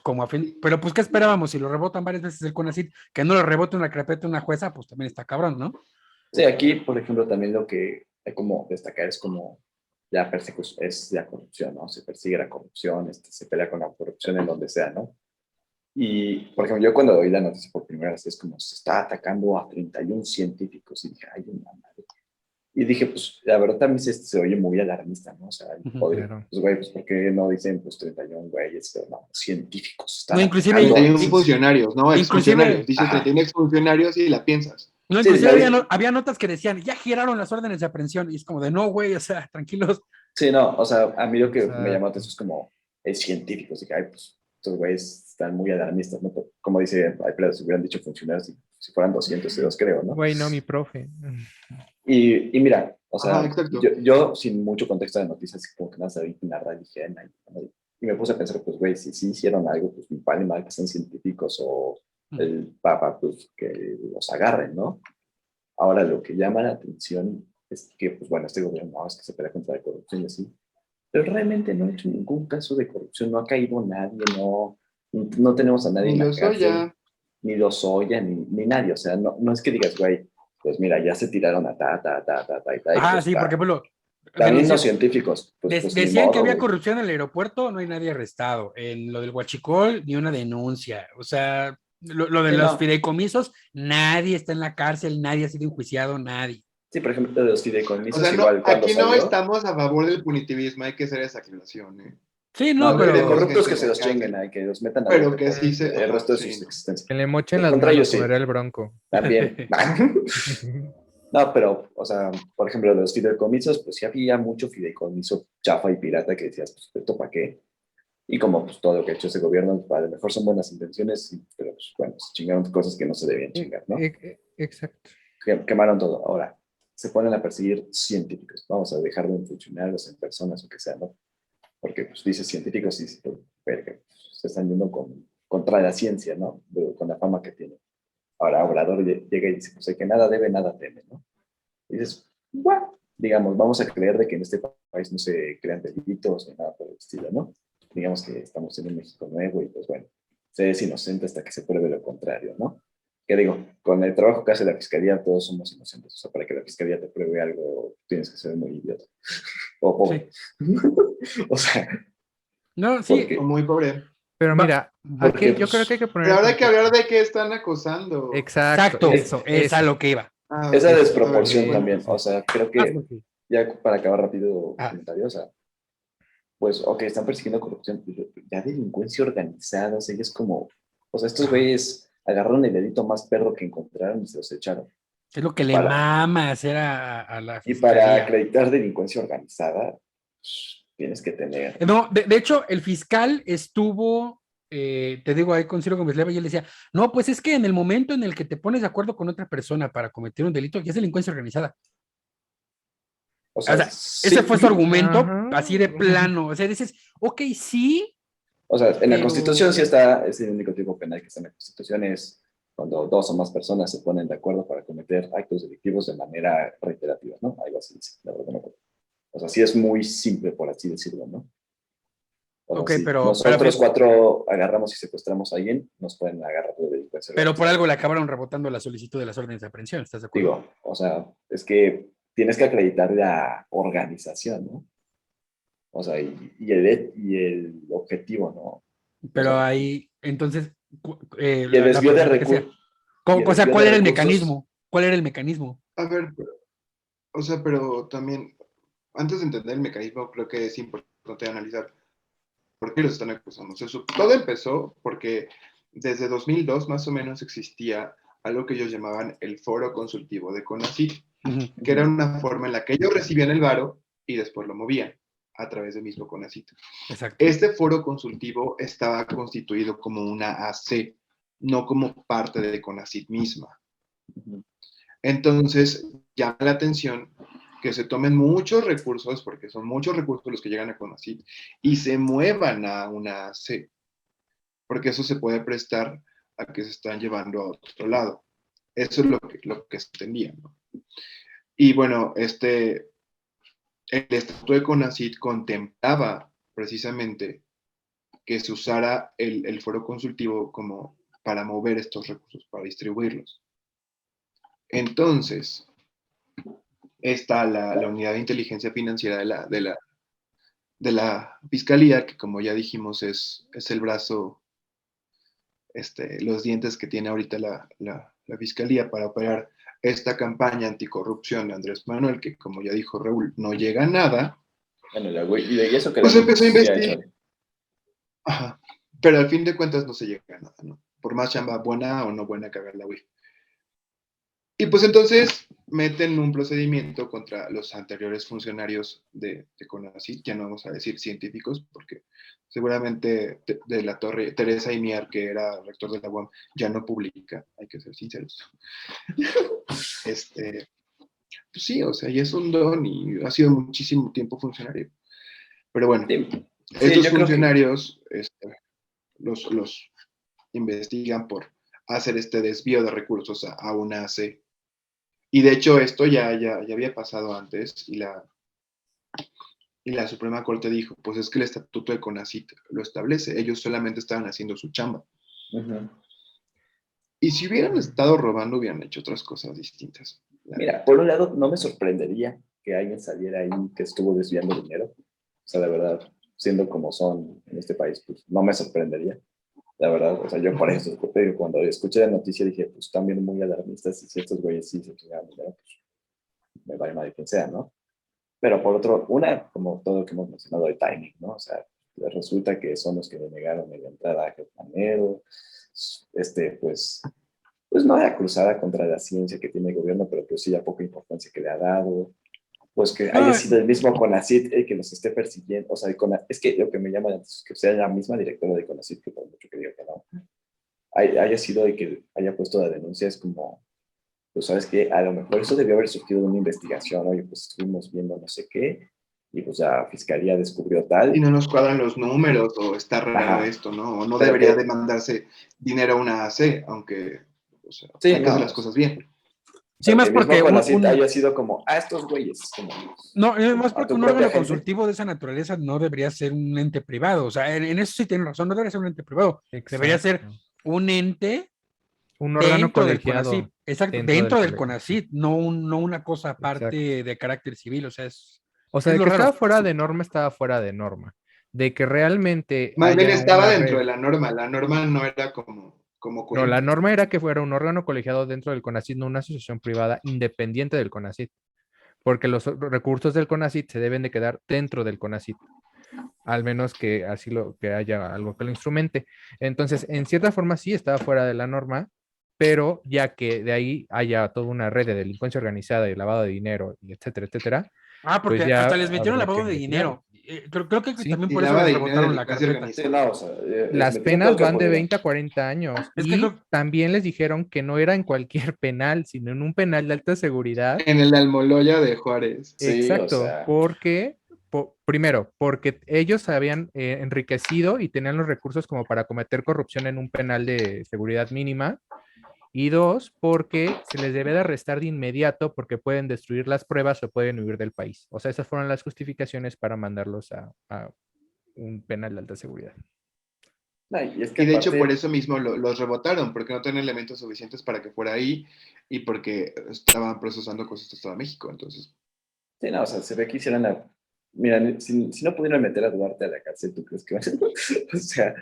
pero pues ¿qué esperábamos? Si lo rebotan varias veces el CONACYT, que no lo rebote una carpeta una jueza, pues también está cabrón, ¿no? Sí, aquí, por ejemplo, también lo que hay como destacar es como la persecución es la corrupción, ¿no? Se persigue la corrupción, se pelea con la corrupción en donde sea, ¿no? Y, por ejemplo, yo cuando oí la noticia por primera vez, es como se está atacando a 31 científicos, y dije, ay, una madre. Y dije, pues, la verdad también se oye muy alarmista, ¿no? O sea, Ujú. Claro. pues, güey, pues, ¿por qué no dicen, pues, 31 güeyes? Pero no, científicos No, están inclusive, atacando a... 31 funcionarios, no exfuncionarios. inclusive, Dice Ajá. 31 exfuncionarios y la piensas. no, Sí, inclusive había notas que decían, ya giraron las órdenes de aprehensión, y es como de, no, güey, o sea, tranquilos. sí, no, o sea, a mí lo que me llamó la Exacto. atención es como, es científicos, y que, ay, pues, estos güeyes están muy alarmistas, ¿no? Como dice, hay peleas, si hubieran dicho funcionarios, si fueran 200, se los creo, ¿no? Güey, no, mi profe. Y mira, o Ajá, sea, exacto. yo sin mucho contexto de noticias, como que nada sabía nada, dije, "Ay, no". Y me puse a pensar, pues, güey, si sí hicieron algo, pues, mi padre mal que sean científicos o el papa, pues, que los agarren, ¿no? Ahora, lo que llama la atención es que, pues, bueno, este gobierno no, es que se pelea contra la corrupción y así, pero realmente no ha hecho ningún caso de corrupción, no ha caído nadie, no tenemos a nadie Ni en la lo soy cárcel, ya. ni Lozoya, ni nadie, o sea, no es que digas, güey, pues mira, ya se tiraron a y Ajá, pues sí, porque, bueno, también los científicos, pues ni decían que modo, había güey. corrupción en el aeropuerto, no hay nadie arrestado. En lo del Huachicol, ni una denuncia. O sea, lo de Sí, los no, fideicomisos, nadie está en la cárcel, nadie ha sido enjuiciado, nadie. sí, por ejemplo, de los O sea, fideicomisos, no, igual cuando aquí no salió, estamos a favor del punitivismo, hay que hacer esa aclaración, ¿eh? Sí, no, no, No de pero queremos corruptos gente que en se la los chinguen, cárcel, que los metan al pero bote que por sí se, el ajá, resto de su sí, no. existencia. Que le mochen Pero las contra ellos manos, como sí, era el Bronco. también. No, pero, o sea, por ejemplo, los fideicomisos, pues sí había mucho fideicomiso chafa y pirata que decías, pues, ¿esto para qué? Y como pues todo lo que ha hecho ese gobierno, pues, a lo mejor son buenas intenciones, pero pues bueno, se chingaron cosas que no se debían chingar, ¿no? Exacto. Quemaron todo. Ahora, se ponen a perseguir científicos. Vamos a dejarlo en funcionarios, en personas o que sea, ¿no? Porque pues dices científicos y pues, verga, pues, se están yendo contra la ciencia, ¿no? Con la fama que tiene. Ahora Obrador llega y dice, pues el que nada debe, nada teme, ¿no? Y dices, bueno, digamos, vamos a creer de que en este país no se crean delitos ni nada por el estilo, ¿no? Digamos que estamos en un México nuevo y pues bueno, se es inocente hasta que se pruebe lo contrario, ¿no? Que digo, con el trabajo que hace la fiscalía todos somos inocentes, o sea, para que la fiscalía te pruebe algo tienes que ser muy idiota o pobre. sí. O sea, No, sí, O porque, muy pobre. Pero va. mira, porque aquí yo creo que hay pues que poner Pero en ahora hay que hablar contexto. de qué están acosando. Exacto, Exacto, es, es a lo que iba. Ah, esa eso. a ver, desproporción bueno, también, Sí. o sea, creo Ah, que pues sí. ya para acabar rápido Ah, comentario, o sea, pues, ok, están persiguiendo corrupción, pero ya delincuencia organizada, o sea, ya es como, o sea, estos ajá. güeyes agarraron el delito más perro que encontraron y se los echaron. Es lo que Y le para, mama hacer a la y para fiscalía. acreditar delincuencia organizada, pues, tienes que tener, No, de hecho, el fiscal estuvo, te digo, ahí con Ciro Gómez Leiva y él decía, no, pues es que en el momento en el que te pones de acuerdo con otra persona para cometer un delito, ya es delincuencia organizada. o O sea, sea, ese sí, fue su argumento, Ajá. así de plano. O sea, dices, ok, sí, o sea, en la Constitución sí pero está, es el único tipo penal que está en la Constitución, es cuando dos o más personas se ponen de acuerdo para cometer actos delictivos de manera reiterativa, ¿no? Algo así, dice, la verdad no me acuerdo. O sea, sí es muy simple, por así decirlo, ¿no? O sea, ok, si pero, nosotros cuatro agarramos y secuestramos a alguien, nos pueden agarrar de delincuencia pero por organizada. algo le acabaron rebotando la solicitud de las órdenes de aprehensión, ¿estás de acuerdo? Digo, o sea, es que tienes que acreditar la organización, ¿no? O sea, y el objetivo, ¿no? O Pero sea, ahí, entonces, y el la desvío de pregunta que sea, recursos, y el O sea, desvío de ¿cuál era el recursos, mecanismo? ¿Cuál era el mecanismo? a ver, o sea, pero también, antes de entender el mecanismo, creo que es importante analizar por qué los están acusando. O sea, todo empezó porque desde 2002 más o menos existía algo que ellos llamaban el foro consultivo de CONACYT, Ujú, que era una forma en la que ellos recibían el varo y después lo movían a través del mismo CONACYT. exacto. Este foro consultivo estaba constituido como una AC, no como parte de CONACYT misma. Entonces, llama la atención que se tomen muchos recursos, porque son muchos recursos los que llegan a CONACYT, y se muevan a una AC, porque eso se puede prestar a que se están llevando a otro lado. Eso es lo que se entendía, ¿no? Y bueno, el estatuto de CONACYT contemplaba precisamente que se usara el foro consultivo como para mover estos recursos, para distribuirlos. Entonces, está la unidad de inteligencia financiera de la Fiscalía, que como ya dijimos es el brazo, los dientes que tiene ahorita la Fiscalía para operar esta campaña anticorrupción de Andrés Manuel, que como ya dijo Raúl, no llega a nada. Bueno, y eso que Pues empezó a sí ha investigar. hecho. Ajá. Pero al fin de cuentas no se llega a nada, ¿no? Por más chamba buena o no buena que haga la UIF. Y pues entonces meten un procedimiento contra los anteriores funcionarios de CONACYT, ya no vamos a decir científicos, porque seguramente de la Torre, Teresa Imiar, que era rector de la UAM, ya no publica, hay que ser sinceros. Pues sí, o sea, y es un don y ha sido muchísimo tiempo funcionario. Pero bueno, estos funcionarios los investigan por hacer este desvío de recursos a una AC. Y de hecho esto ya había pasado antes y la Suprema Corte dijo, pues es que el estatuto de CONACYT lo establece, ellos solamente estaban haciendo su chamba. Uh-huh. Y si hubieran estado robando, hubieran hecho otras cosas distintas. Mira, por un lado, no me sorprendería que alguien saliera ahí que estuvo desviando dinero. O sea, la verdad, siendo como son en este país, pues no me sorprendería. La verdad, o sea, yo por eso, cuando escuché la noticia dije, pues están bien muy alarmistas y si estos güeyes sí se chingan dinero, pues me vale madre quien sea, ¿no? Pero por otro, como todo lo que hemos mencionado, el timing, ¿no? O sea, resulta que son los que le negaron la entrada a Germanero, pues no hay cruzada contra la ciencia que tiene el gobierno, pero pues sí la poca importancia que le ha dado, pues que haya sido el mismo CONACYT el que los esté persiguiendo, o sea, es que lo que me llama es que sea la misma directora de CONACYT, que por mucho que diga que no, haya sido el que haya puesto la denuncia, es como, pues sabes que a lo mejor eso debió haber surgido de una investigación, oye, pues estuvimos viendo no sé qué, y pues la fiscalía descubrió tal. Y no nos cuadran los números, o está raro esto, ¿no? O no debería demandarse dinero a una AC, aunque, o sea, sí, hay que hacer las cosas bien. Sí, más porque haya sido como, estos güeyes. Como, no, más porque un órgano consultivo de esa naturaleza no debería ser un ente privado. O sea, en eso sí tienen razón, no debería ser un ente privado. Exacto. Debería ser un ente, un órgano colegiado del CONACYT. Exacto, dentro del CONACYT, no una cosa aparte de carácter civil. O sea, de que estaba fuera de norma, estaba fuera de norma. De que realmente. Más bien estaba dentro de la norma. La norma no era como no, la norma era que fuera un órgano colegiado dentro del CONACYT, no una asociación privada independiente del CONACYT, porque los recursos del CONACYT se deben de quedar dentro del CONACYT, al menos que así que haya algo que lo instrumente. Entonces, en cierta forma sí estaba fuera de la norma, pero ya que de ahí haya toda una red de delincuencia organizada y lavado de dinero, y etcétera, etcétera. Porque pues ya hasta les metieron lavado de dinero. Creo que sí, también por eso les rebotaron la carpeta. Sí, no, o sea, las penas van de 20 a 40 años. También les dijeron que no era en cualquier penal, sino en un penal de alta seguridad. En el Almoloya de Juárez. Exacto, sí, o sea, porque primero, porque ellos se habían enriquecido y tenían los recursos como para cometer corrupción en un penal de seguridad mínima. Y dos, porque se les debe de arrestar de inmediato porque pueden destruir las pruebas o pueden huir del país. O sea, esas fueron las justificaciones para mandarlos a un penal de alta seguridad. Y de hecho por eso mismo los rebotaron, porque no tenían elementos suficientes para que fuera ahí y porque estaban procesando cosas de Estado de México, entonces. Sí, no, o sea, se ve que hicieron Mira, si no pudieron meter a Duarte a la cárcel, ¿tú crees que van a...? O sea...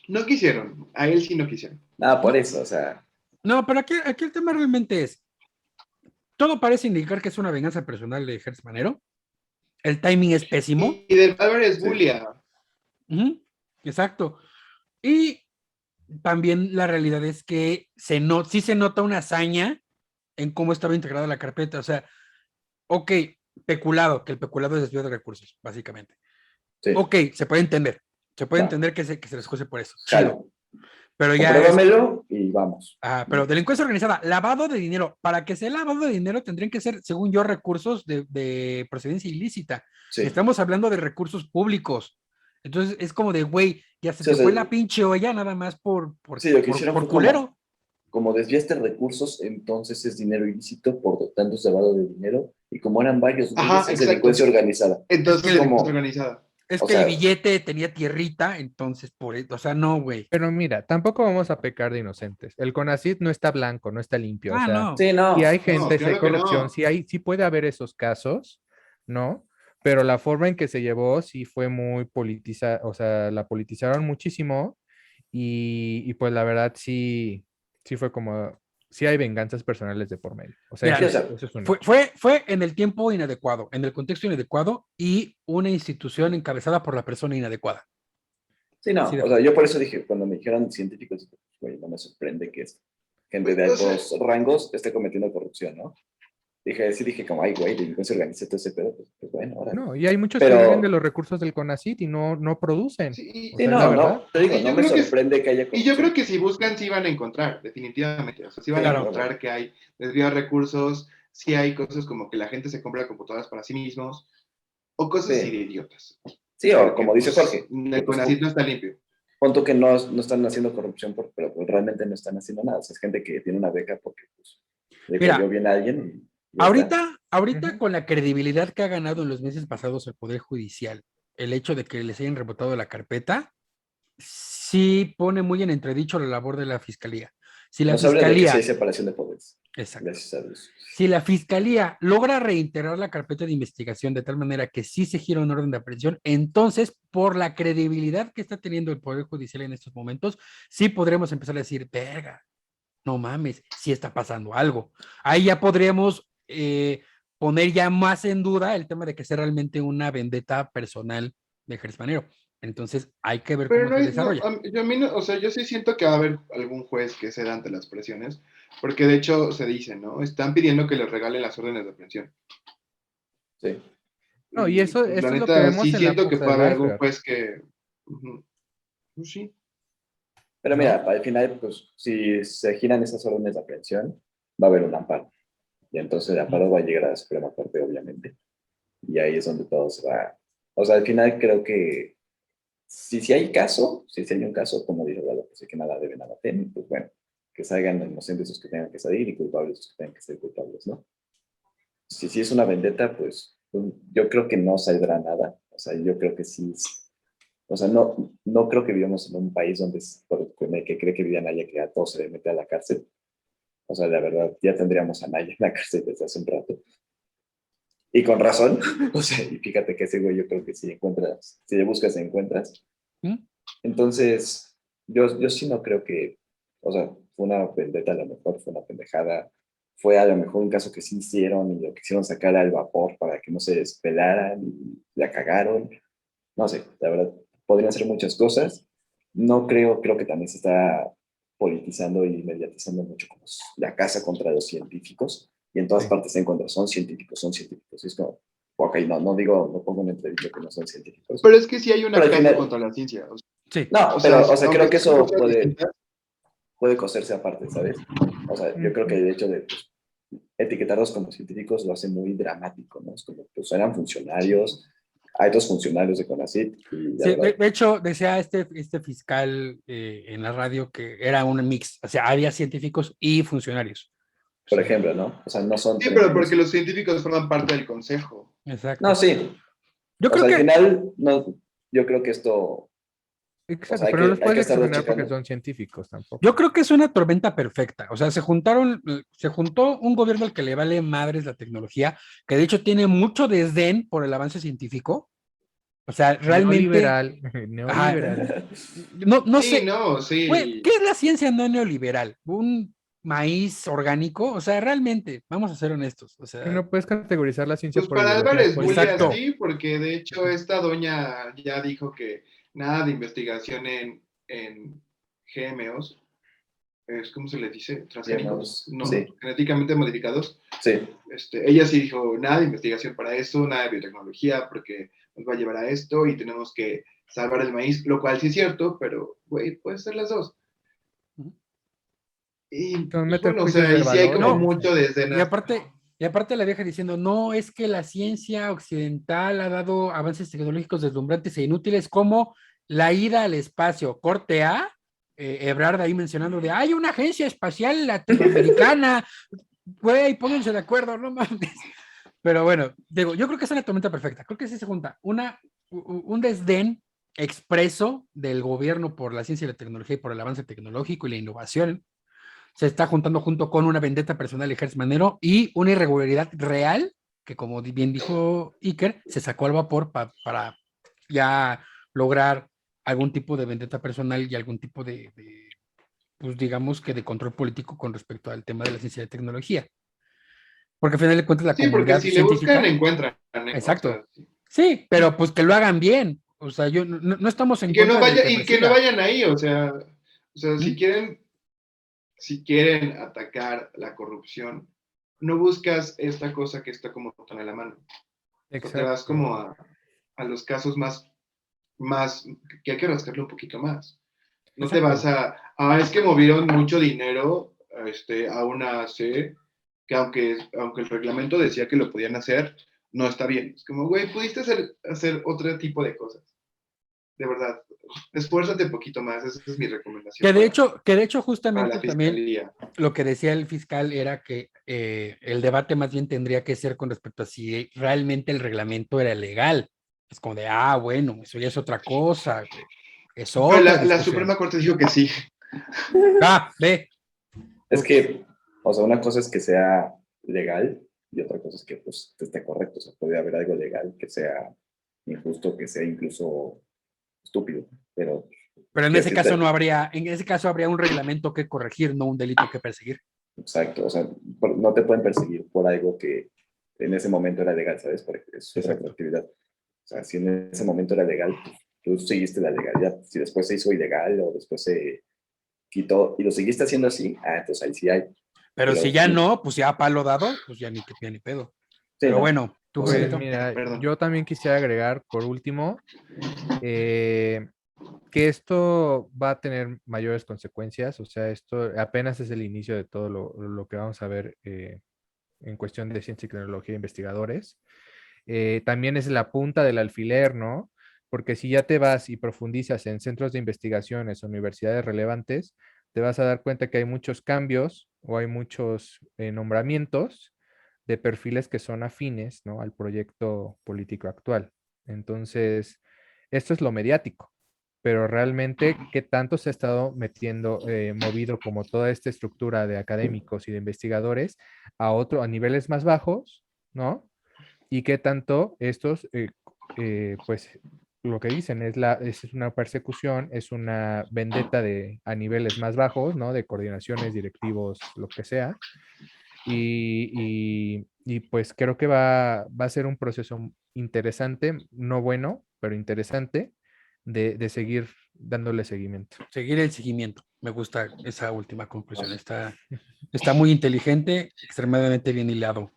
No quisieron, a él sí no quisieron. No, por eso, o sea... No, pero aquí el tema realmente es, todo parece indicar que es una venganza personal de Gertz Manero, el timing es pésimo. Y del padre es Bulia. Exacto. Y también la realidad es que sí se nota una hazaña en cómo estaba integrada la carpeta, o sea, ok, peculado, que el peculado es desvío de recursos, básicamente. Sí. Ok, se puede entender que se les excuse por eso. Claro. Pero ya pruébamelo y vamos. Pero delincuencia organizada, lavado de dinero. Para que sea lavado de dinero tendrían que ser, según yo, recursos de procedencia ilícita. Sí. Estamos hablando de recursos públicos. Entonces es como de, güey, ya se te fue la pinche olla nada más por culero. Como desviaste recursos, entonces es dinero ilícito, por lo tanto es lavado de dinero. Y como eran varios, es delincuencia organizada. Entonces es delincuencia organizada. Es O que sea, el billete tenía tierrita, entonces por eso, o sea, no, güey. Pero mira, tampoco vamos a pecar de inocentes. El CONACYT no está blanco, no está limpio. O Ah, sea, no. sí, si hay no. gente, si hay claro que corrupción, no. sí puede haber esos casos, ¿no? Pero la forma en que se llevó sí fue muy politizada, o sea, la politizaron muchísimo y pues la verdad sí fue como, sí hay venganzas personales de por medio. O sea, Mira, Sí, o sea, eso es un Fue, hecho. fue en el tiempo inadecuado, en el contexto inadecuado y una institución encabezada por la persona inadecuada. sí, Así no. de O sea, fácil. yo por eso dije, cuando me dijeron científicos, dije, güey, no me sorprende que gente de O sea, altos rangos esté cometiendo corrupción, ¿no? Dije como, ay, güey, delincuencia organizada, todo ese pedo, pues bueno, ahora. No, y hay muchos que viven de Pero, los recursos del CONACYT y no producen. sí, O sí, sea, es la no, verdad. te digo, y no yo me creo que sorprende que haya y yo creo corrupción. que si buscan, sí van a encontrar, definitivamente. O sea, sí van a Sí, Claro. encontrar que hay desvío de recursos, sí hay cosas como que la gente se compra computadoras para sí mismos, o cosas así de sí. idiotas. Sí, o Porque, como dice pues, Jorge, que el pues CONACYT no está limpio. pon tú que no están haciendo corrupción, pero pues realmente no están haciendo nada. O sea, es gente que tiene una beca porque pues, le Mira, cayó bien a alguien y ya está. ahorita Ujú. con la credibilidad que ha ganado en los meses pasados el Poder Judicial, el hecho de que les hayan rebotado la carpeta, sí pone muy en entredicho la labor de la fiscalía. Si la Nos habla de que sí hay fiscalía, separación de poderes. exacto, Gracias a Dios. si la fiscalía logra reintegrar la carpeta de investigación de tal manera que sí se gira un orden de aprehensión, entonces, por la credibilidad que está teniendo el Poder Judicial en estos momentos, sí podremos empezar a decir, verga, no mames, sí está pasando algo. Ahí ya podríamos poner ya más en duda el tema de que sea realmente una vendetta personal de Gertz Manero. Entonces, hay que ver Pero cómo no se es, no, desarrolla. yo a mí no, o sea, yo sí siento que va a haber algún juez que ceda ante las presiones, porque de hecho se dice, ¿no? Están pidiendo que les regalen las órdenes de aprehensión. Sí. No, y Y pues la eso es lo que neta, sí vemos en la siento que punta puede del haber algún iceberg. juez que, pues sí, Pero ¿No? mira, al final, pues, si se giran esas órdenes de aprehensión, va a haber un amparo. Y entonces el amparo va a llegar a la Suprema Corte, obviamente. Y ahí es donde todo se va. O sea, al final creo que si hay caso, si hay un caso, como dijo Lalo, pues que nada debe, nada teme, pues bueno, que salgan inocentes los que tengan que salir y culpables los que tengan que ser culpables, ¿no? Si es una vendetta, pues yo creo que no saldrá nada. O sea, yo creo que sí. O sea, no creo que vivamos en un país donde en el que cree que vivían allá que a todos se le mete a la cárcel. O sea, la verdad, ya tendríamos a Naya en la cárcel desde hace un rato. Y con razón. O sea, y fíjate que ese güey yo creo que si encuentras, si le buscas, encuentras. ¿Mm? Entonces, yo sí no creo que, o sea, fue una vendetta, a lo mejor fue una pendejada, fue a lo mejor un caso que sí hicieron y lo quisieron sacar al vapor para que no se despelaran y la cagaron. No sé, la verdad, podrían ser muchas cosas. No creo que también se está politizando y mediatizando mucho como la casa contra los científicos y en todas Sí. partes se encuentra, son científicos, son científicos. Y es como, ok, no digo, no pongo en entredicho que no son científicos. pero es que sí hay una Pero al casa final, contra la ciencia. Sí. no, O sea, pero, o sea, aunque creo que sean eso cosas distintas, puede coserse aparte, ¿sabes? O sea, yo creo que Ujú. el hecho de pues, etiquetarlos como científicos lo hace muy dramático, ¿no? Es como, pues eran sí. funcionarios, hay dos funcionarios de CONACYT y la Sí, verdad, de hecho, decía este fiscal en la radio que era un mix, o sea, había científicos y funcionarios. O por sea, ejemplo, ¿no? O sea, no son Sí, pero porque 32. los científicos forman parte del consejo. No, exacto. sí. Yo O creo sea, al que, final, no, yo creo que esto, o sea, Exacto, pero no los hay que puedes estarlo examinar porque checando. son científicos tampoco. yo creo que es una tormenta perfecta. O sea, se juntó un gobierno al que le vale madres la tecnología, que de hecho tiene mucho desdén por el avance científico. O sea, realmente, Neoliberal, ajá, neoliberal. no Sí, sé, no, güey, sí. ¿qué es la ciencia no neoliberal? ¿Un maíz orgánico? O sea, realmente, vamos a ser honestos. O Que sea, no puedes categorizar la ciencia Pues por para ideologías Álvarez Bulli políticas. exacto. así, porque de hecho esta doña ya dijo que nada de investigación en GMOs, ¿cómo se les dice? Transgénicos, Digamos, no, sí, genéticamente modificados. sí. Ella sí dijo nada de investigación para eso, nada de biotecnología, porque nos va a llevar a esto y tenemos que salvar el maíz, lo cual sí es cierto, pero, güey, puede ser las dos. Y Son pues meter bueno, o juicios sea, de y sí hay valor como en No, eso. mucho desde... y aparte la vieja diciendo, no, es que la ciencia occidental ha dado avances tecnológicos deslumbrantes e inútiles como la ida al espacio. Corte A, Ebrard ahí mencionando de, hay una agencia espacial latinoamericana, güey, pónganse de acuerdo, no mames. Pero bueno, digo, yo creo que es una tormenta perfecta. Creo que sí se junta una un desdén expreso del gobierno por la ciencia y la tecnología y por el avance tecnológico y la innovación. Se está juntando junto con una vendetta personal de Gertz Manero y una irregularidad real que, como bien dijo Iker, se sacó al vapor para ya lograr algún tipo de vendetta personal y algún tipo pues digamos que de control político con respecto al tema de la ciencia y la tecnología. Porque al final de cuentas la Sí, porque comunidad si le buscan, científica... encuentran. Exacto. O sea, Sí, pero pues que lo hagan bien. O sea, yo no estamos en y que no contra del que y que no persiga. vayan ahí, o sea, ¿Mm? si quieren atacar la corrupción, no buscas esta cosa que está como tan a la mano. O sea, te vas Exacto. como a los casos más, que hay que rascarle un poquito más. No te vas Exacto. es que movieron mucho dinero a una AC, que aunque el reglamento decía que lo podían hacer, no está bien. Es como, güey, pudiste hacer otro tipo de cosas. De verdad, esfuérzate un poquito más. Esa es mi recomendación Que de hecho para la justamente también fiscalía. lo que decía el fiscal era que el debate más bien tendría que ser con respecto a si realmente el reglamento era legal. Es como de, bueno, eso ya es otra cosa, güey. Es Pero otra la discusión. Suprema Corte dijo que sí. Ve. Es Ups. que, o sea, una cosa es que sea legal y otra cosa es que pues esté correcto. O sea, puede haber algo legal que sea injusto, que sea incluso estúpido, pero Pero en que ese sí caso esté. no habría, en ese caso habría un reglamento que corregir, no un delito que perseguir. Exacto, o sea, no te pueden perseguir por algo que en ese momento era legal, ¿sabes? Porque es su Exacto. retroactividad. O sea, si en ese momento era legal, pues, tú seguiste la legalidad. Si después se hizo ilegal o después se quitó y lo seguiste haciendo así, entonces ahí sí hay. Pero si Pero ya no, pues ya palo dado, pues ya ni que pie ni pedo. sí, Pero ¿no? bueno, tú, O sea, Pues Jorgito. mira, Perdón. yo también quisiera agregar por último que esto va a tener mayores consecuencias, o sea, esto apenas es el inicio de todo lo que vamos a ver en cuestión de ciencia y tecnología e investigadores. También es la punta del alfiler, ¿no? Porque si ya te vas y profundizas en centros de investigaciones, universidades relevantes, te vas a dar cuenta que hay muchos cambios o hay muchos nombramientos de perfiles que son afines, ¿no? Al proyecto político actual. Entonces, esto es lo mediático, pero realmente, ¿qué tanto se ha estado metiendo, movido como toda esta estructura de académicos y de investigadores a niveles más bajos, ¿no? Y qué tanto estos, pues, lo que dicen es una persecución, es una vendetta a niveles más bajos, ¿no? De coordinaciones, directivos, lo que sea. Y pues creo que va a ser un proceso interesante, no bueno, pero interesante, de seguir dándole seguimiento. Seguir el seguimiento. Me gusta esa última conclusión. Está muy inteligente, extremadamente bien hilado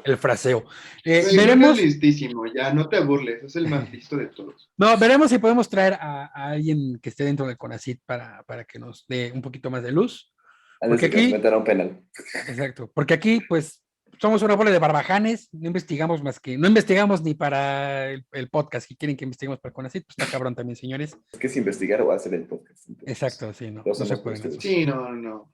el fraseo. Güey, creo que es Veremos, listísimo, ya no te burles, es el más listo de todos. no, veremos si podemos traer a alguien que esté dentro del CONACYT para que nos dé un poquito más de luz. antes Porque de que nos aquí, metan a un penal. exacto, porque aquí, pues, somos una bola de barbajanes, no investigamos ni para el podcast que quieren que investiguemos para CONACYT, pues está cabrón también, señores. Es que es investigar o hacer el podcast. Entonces, Exacto, sí, no todos se somos por pueden las dos. ustedes. Sí, no.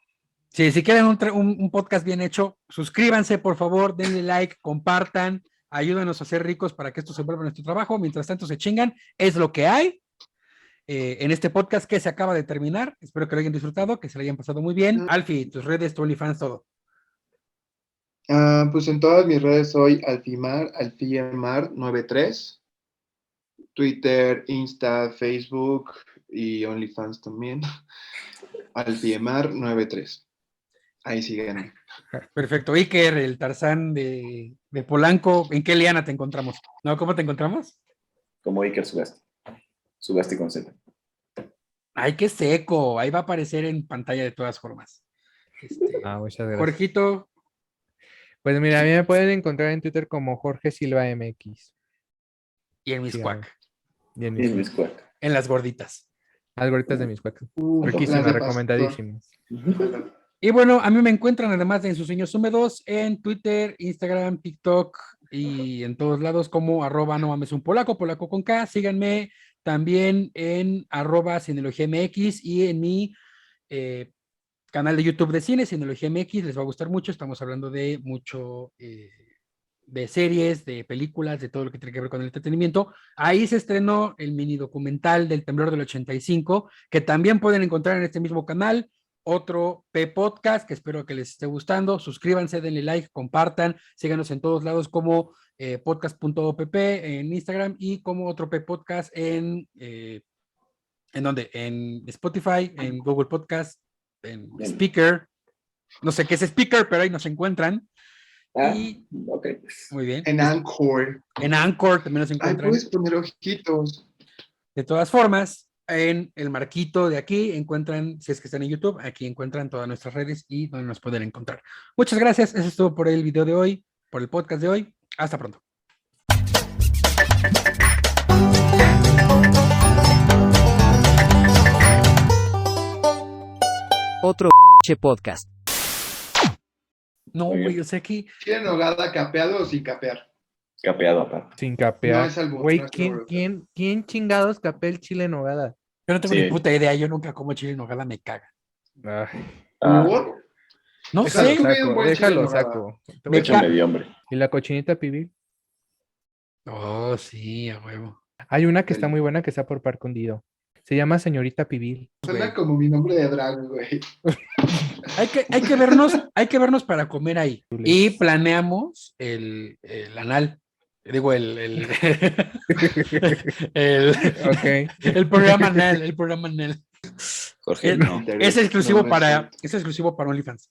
Sí, si quieren un podcast bien hecho, suscríbanse, por favor, denle like, compartan, ayúdanos a ser ricos para que esto se vuelva nuestro trabajo. Mientras tanto se chingan, es lo que hay en este podcast que se acaba de terminar. Espero que lo hayan disfrutado, que se lo hayan pasado muy bien. Alfie, tus redes, tu OnlyFans, todo. Pues en todas mis redes soy Alfiemar93, Twitter, Insta, Facebook y OnlyFans también. Alfiemar93. Ahí síganme. Perfecto. Iker, el Tarzán de Polanco, ¿en qué liana te encontramos? ¿No? ¿Cómo te encontramos? Como Iker Sugasti. Sugasti con Z. Ay, qué seco. Ahí va a aparecer en pantalla de todas formas. Muchas gracias. Jorgito. Pues mira, a mí me pueden encontrar en Twitter como Jorge Silva MX. Y en Síganme. Miscuac. Y en Y en mis mis cuartos. En las gorditas. algoritmos de mis cuacos. Las Riquísima, de recomendadísimo. Y bueno, a mí me encuentran además de En Sus Sueños Húmedos en Twitter, Instagram, TikTok y en todos lados como @nomamesunpolaco, polaco con K. Síganme también en @cineologiamx y en mi canal de YouTube de cine, Cineología MX. Les va a gustar mucho. Estamos hablando de mucho de series, de películas, de todo lo que tiene que ver con el entretenimiento. Ahí se estrenó el mini documental del temblor del 85, que también pueden encontrar en este mismo canal. Otro P Podcast, que espero que les esté gustando. Suscríbanse, denle like, compartan, síganos en todos lados como podcast.opp en Instagram y como otro P Podcast ¿en dónde? En Spotify, en Google Podcast, en Speaker. No sé qué es Speaker, pero ahí nos encuentran. Y Ok. muy bien. En Anchor. En Anchor también nos Ahí encuentran. puedes poner ojitos. De todas formas, en el marquito de aquí encuentran, si es que están en YouTube, aquí encuentran todas nuestras redes y donde nos pueden encontrar. Muchas gracias. Eso es todo por el video de hoy, por el podcast de hoy. Hasta pronto. Otro podcast. No, Muy bien. güey, o sea que ¿Tiene nogada capeado o sin capear? Capeado aparte. Sin No capear. es albur, Güey, no es ¿quién, albur. quién chingados capea el chile en nogada? yo no tengo Sí. ni puta idea. Yo nunca como chile en nogada, me caga. Ay, ¿Por? No Déjalo sé. comido un saco, buen chile en déjalo, nogada. saco. Te voy Me a Hecho ca- decir, medio hombre. ¿y la cochinita pibil? Oh, sí, a huevo. Hay una que está muy buena que está por par cundido. Se llama Señorita Pibil. Suena como mi nombre de drag, güey. Hay que vernos para comer ahí. Y planeamos el anal. Digo, el, Ok. el programa anal, el programa anal. Jorge, Es- no. Es exclusivo No, no es para, cierto. es exclusivo para OnlyFans.